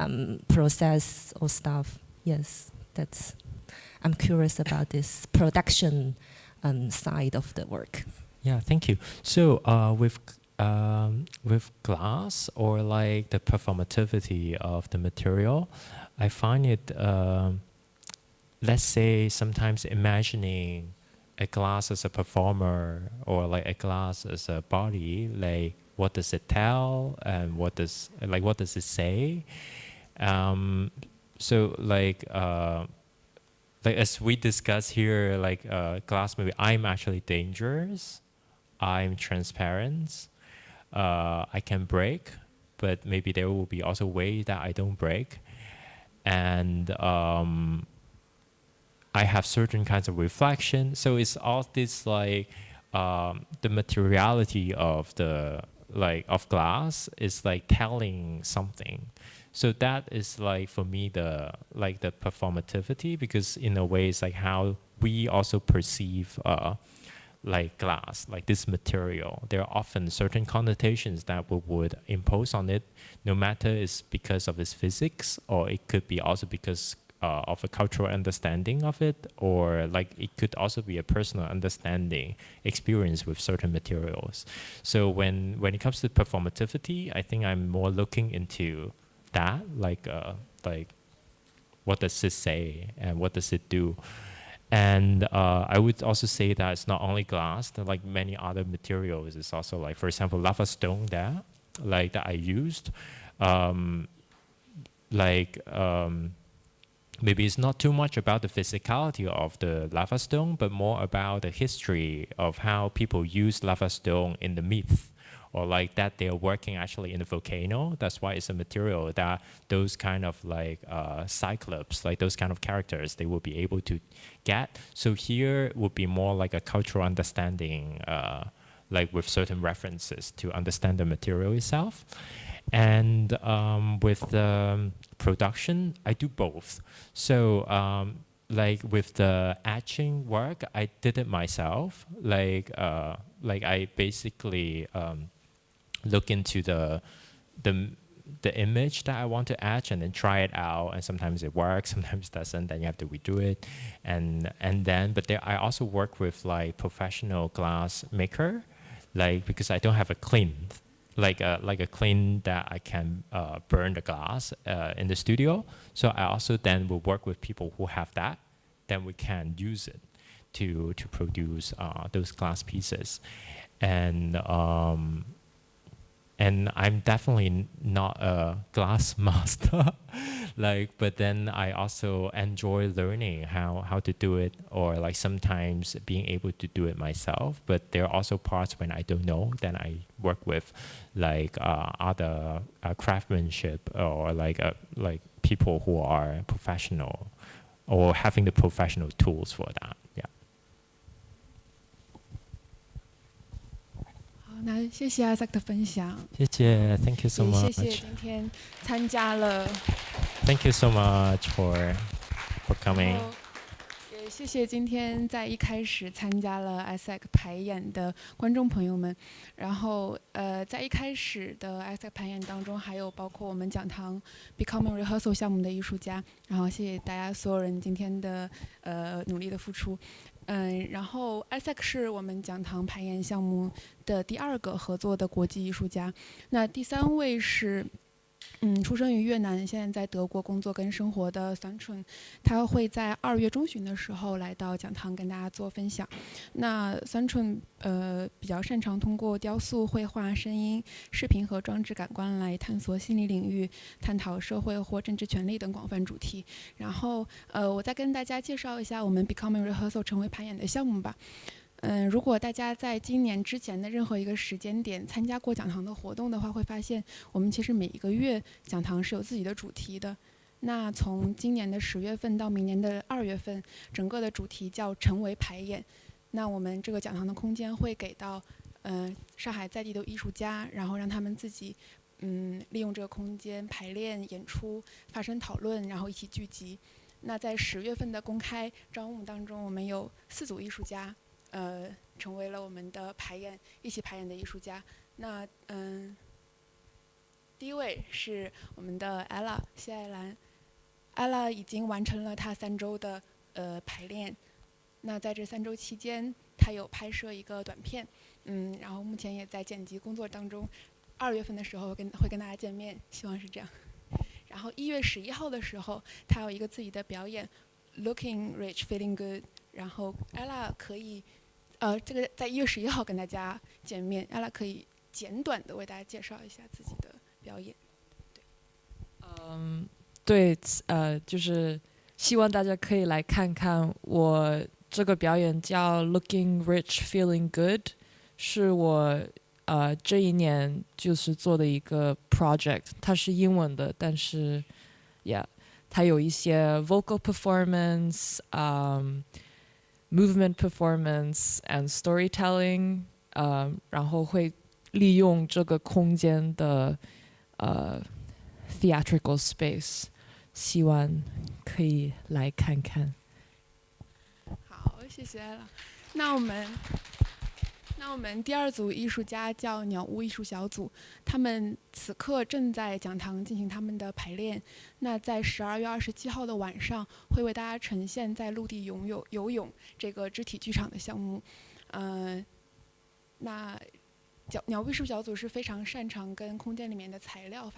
process or stuff? Yes, I'm curious about this production side of the work. Yeah, thank you. So with glass or like the performativity of the material, I find it, let's say, sometimes imagining a glass as a performer or like a glass as a body, like what does it tell and what does it say? So like as we discuss here, like glass, maybe I'm actually dangerous. I'm transparent. I can break, but maybe there will be also ways that I don't break. And I have certain kinds of reflection. So it's all this like the materiality of of glass is like telling something. So that is like for me the performativity, because in a way it's like how we also perceive like glass, like this material. There are often certain connotations that we would impose on it, no matter it's because of its physics, or it could be also because of a cultural understanding of it, or like it could also be a personal understanding experience with certain materials. So when it comes to performativity, I think I'm more looking into that, like what does it say and what does it do? And I would also say that it's not only glass, that like many other materials. It's also like, for example, lava stone that I used. Maybe it's not too much about the physicality of the lava stone, but more about the history of how people use lava stone in the myth, or like that they are working actually in a volcano. That's why it's a material that those kind of like cyclops, like those kind of characters, they will be able to get. So here would be more like a cultural understanding, like with certain references to understand the material itself. And with the production, I do both. So like with the etching work, I did it myself. Like I basically look into the image that I want to etch and then try it out, and sometimes it works, sometimes it doesn't, then you have to redo it, and then but there I also work with like professional glass maker, like because I don't have a clean like a clean that I can burn the glass in the studio, so I also then will work with people who have that, then we can use it to produce those glass pieces. And I'm definitely not a glass master, like, but then I also enjoy learning how to do it, or like sometimes being able to do it myself. But there are also parts when I don't know, then I work with like other craftsmanship, or like people who are professional or having the professional tools for that. Yeah. 那谢谢Isaac的分享，谢谢 ，Thank you so 也 much. 谢谢今天参加了， Thank you so much for 然 coming. 后也谢谢今天在一开始参加了 Isaac 排演的观众朋友们。然后在一开始的 Isaac 排演当中，还有包括我们讲堂 Becoming Rehearsal 项目的艺术家。然后谢谢大家所有人今天的努力的付出。然后 Isaac 是我们讲堂排演项目的第2个合作的国际艺术家。那第3位是出生于越南，现在在德国工作跟生活的Chuwen，他会在2月中旬的时候来到讲堂跟大家做分享。那Chuwen比较擅长通过雕塑、绘画、声音、视频和装置感官来探索心理领域，探讨社会或政治权利等广泛主题。然后我再跟大家介绍一下我们 Becoming Rehearsal 成为排演的项目吧。如果大家在今年之前的任何一个时间点参加过讲堂的活动的话，会发现我们其实每一个月讲堂是有自己的主题的。那从今年的10月份到明年的2月份，整个的主题叫成为排演。那我们这个讲堂的空间会给到上海在地的艺术家，然后让他们自己利用这个空间排练、演出、发生讨论，然后一起聚集。那在10月份的公开招募当中，我们有4组艺术家成为了我们的一起排演的艺术家。那第一位是我们的 Ella 谢爱兰。Ella 已经完成了她3周的排练。那在这3周期间，她有拍摄一个短片，然后目前也在剪辑工作当中。2月份的时候会跟大家见面，希望是这样。然后1月11号的时候，她有一个自己的表演 ，Looking Rich, Feeling Good。然后 Ella 可以。这个在1月11号跟大家见面，Ella 可以简短的为大家介绍一下自己的表演。对，就是希望大家可以来看看我这个表演叫 Looking Rich, Feeling Good， 是我这一年就是做的一个 project， 它是英文的，但是 它有一些 vocal performance，movement performance and storytelling， 然后会利用这个空间的theatrical space， 希望可以来看看。好，谢谢了。那我们第2组艺术家叫Niaowu艺术小组，他们此刻正在讲堂进行他们的排练。那在12月27号的晚上，会为大家呈现在陆地游泳这个肢体剧场的项目。那Niaowu艺术小组是非常擅长跟空间里面的材料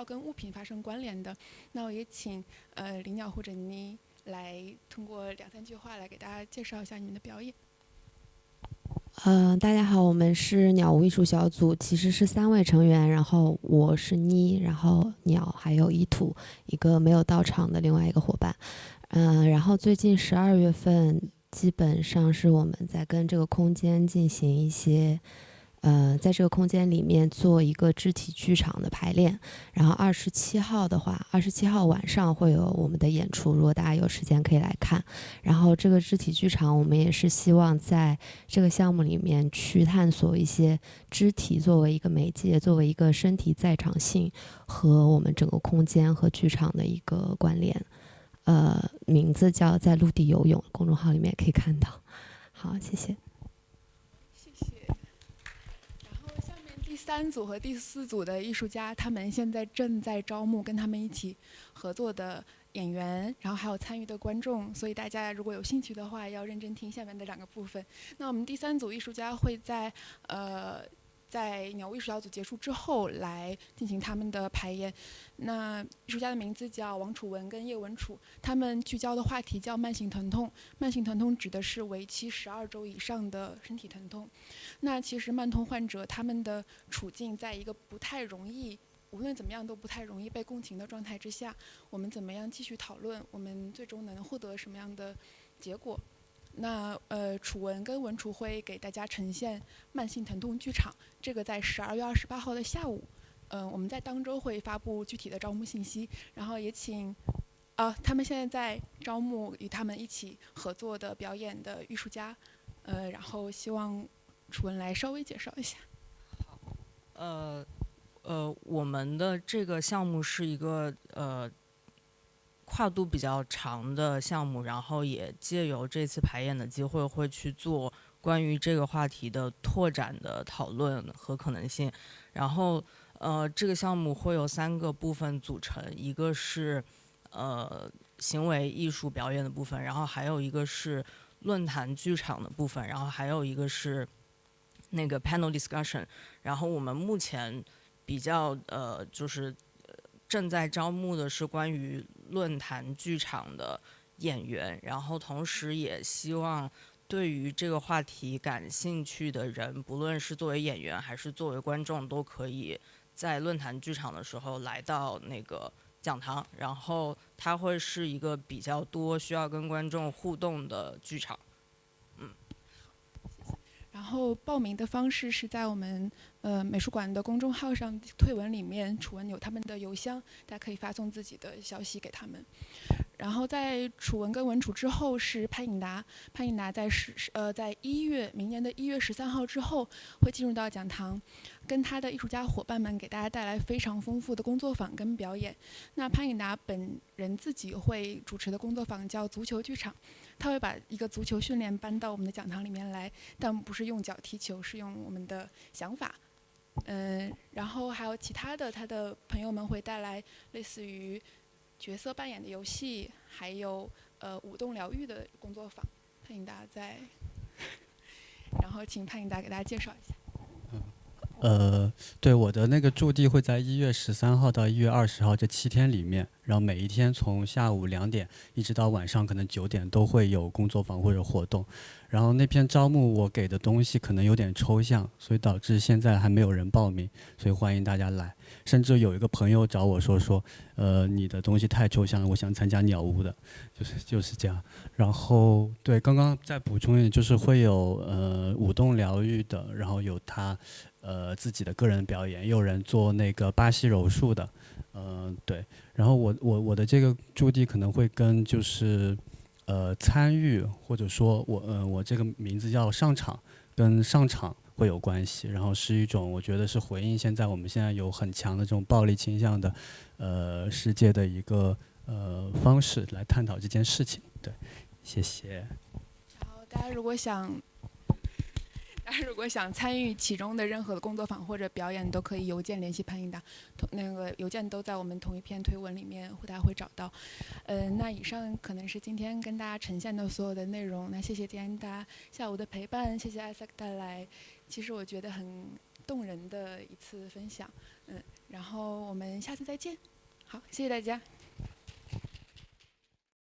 跟物品发生关联的。那我也请林鸟或者妮来通过2-3句话来给大家介绍一下你们的表演。大家好，我们是Niaowu艺术小组，其实是3位成员，然后我是妮，然后鸟还有一土，一个没有到场的另外一个伙伴。然后最近12月份基本上是我们在跟这个空间进行一些在这个空间里面做一个肢体剧场的排练。然后27号晚上会有我们的演出，如果大家有时间可以来看。然后这个肢体剧场我们也是希望在这个项目里面去探索一些肢体作为一个媒介，作为一个身体在场性和我们整个空间和剧场的一个关联。名字叫在陆地游泳，公众号里面可以看到。好，谢谢。谢谢。然后下面第3组和第4组的艺术家，他们现在正在招募跟他们一起合作的演员，然后还有参与的观众，所以大家如果有兴趣的话，要认真听下面的2个部分。那我们第3组艺术家会在鸟屋艺术小组结束之后来进行他们的排演。那艺术家的名字叫王楚文跟叶文楚，他们聚焦的话题叫慢性疼痛。慢性疼痛指的是为期12周以上的身体疼痛。那其实慢痛患者他们的处境在一个不太容易，无论怎么样都不太容易被共情的状态之下，我们怎么样继续讨论，我们最终能获得什么样的结果？那楚文跟文楚会给大家呈现慢性疼痛剧场，这个在12月28号的下午，我们在当周会发布具体的招募信息，然后也请他们现在在招募与他们一起合作的表演的艺术家，然后希望楚文来稍微介绍一下。我们的这个项目是一个跨度比较长的项目，然后也借由这次排演的机会，会去做关于这个话题的拓展的讨论和可能性。然后这个项目会有3个部分组成，一个是行为艺术表演的部分，然后还有一个是论坛剧场的部分，然后还有一个是那个 panel discussion。然后我们目前比较就是正在招募的是关于论坛剧场的演员，然后同时也希望对于这个话题感兴趣的人，不论是作为演员还是作为观众，都可以在论坛剧场的时候来到那个讲堂，然后它会是一个比较多需要跟观众互动的剧场。然后报名的方式是在我们美术馆的公众号上推文里面，楚文有他们的邮箱，大家可以发送自己的消息给他们。然后在楚文跟文楚之后是潘颖达，潘颖达在明年的1月13号之后会进入到讲堂，跟他的艺术家伙伴们给大家带来非常丰富的工作坊跟表演。那潘颖达本人自己会主持的工作坊叫足球剧场，他会把一个足球训练搬到我们的讲堂里面来，但不是用脚踢球，是用我们的想法。然后还有其他的他的朋友们会带来类似于角色扮演的游戏，还有舞动疗愈的工作坊。潘颖达在，然后请潘颖达给大家介绍一下。对，我的那个驻地会在1月13号到1月20号这7天里面，然后每一天从下午2点一直到晚上可能9点都会有工作坊或者活动。然后那篇招募我给的东西可能有点抽象，所以导致现在还没有人报名，所以欢迎大家来。甚至有一个朋友找我说你的东西太抽象了，我想参加鸟屋的，就是这样。然后对，刚刚再补充一点，就是会有舞动疗愈的，然后有他自己的个人表演，也有人做那个巴西柔术的，对。然后我的这个驻地可能会跟就是参与，或者说我这个名字叫上场，跟上场会有关系。然后是一种我觉得是回应现在有很强的这种暴力倾向的世界的一个方式来探讨这件事情。对，谢谢。然后大家如果想参与其中的任何的工作坊或者表演，都可以邮件联系潘颖达，那个邮件都在我们同一篇推文里面，大家会找到。那以上可能是今天跟大家呈现的所有的内容。那谢谢今天大家下午的陪伴，谢谢艾萨克带来，其实我觉得很动人的一次分享。然后我们下次再见。好，谢谢大家。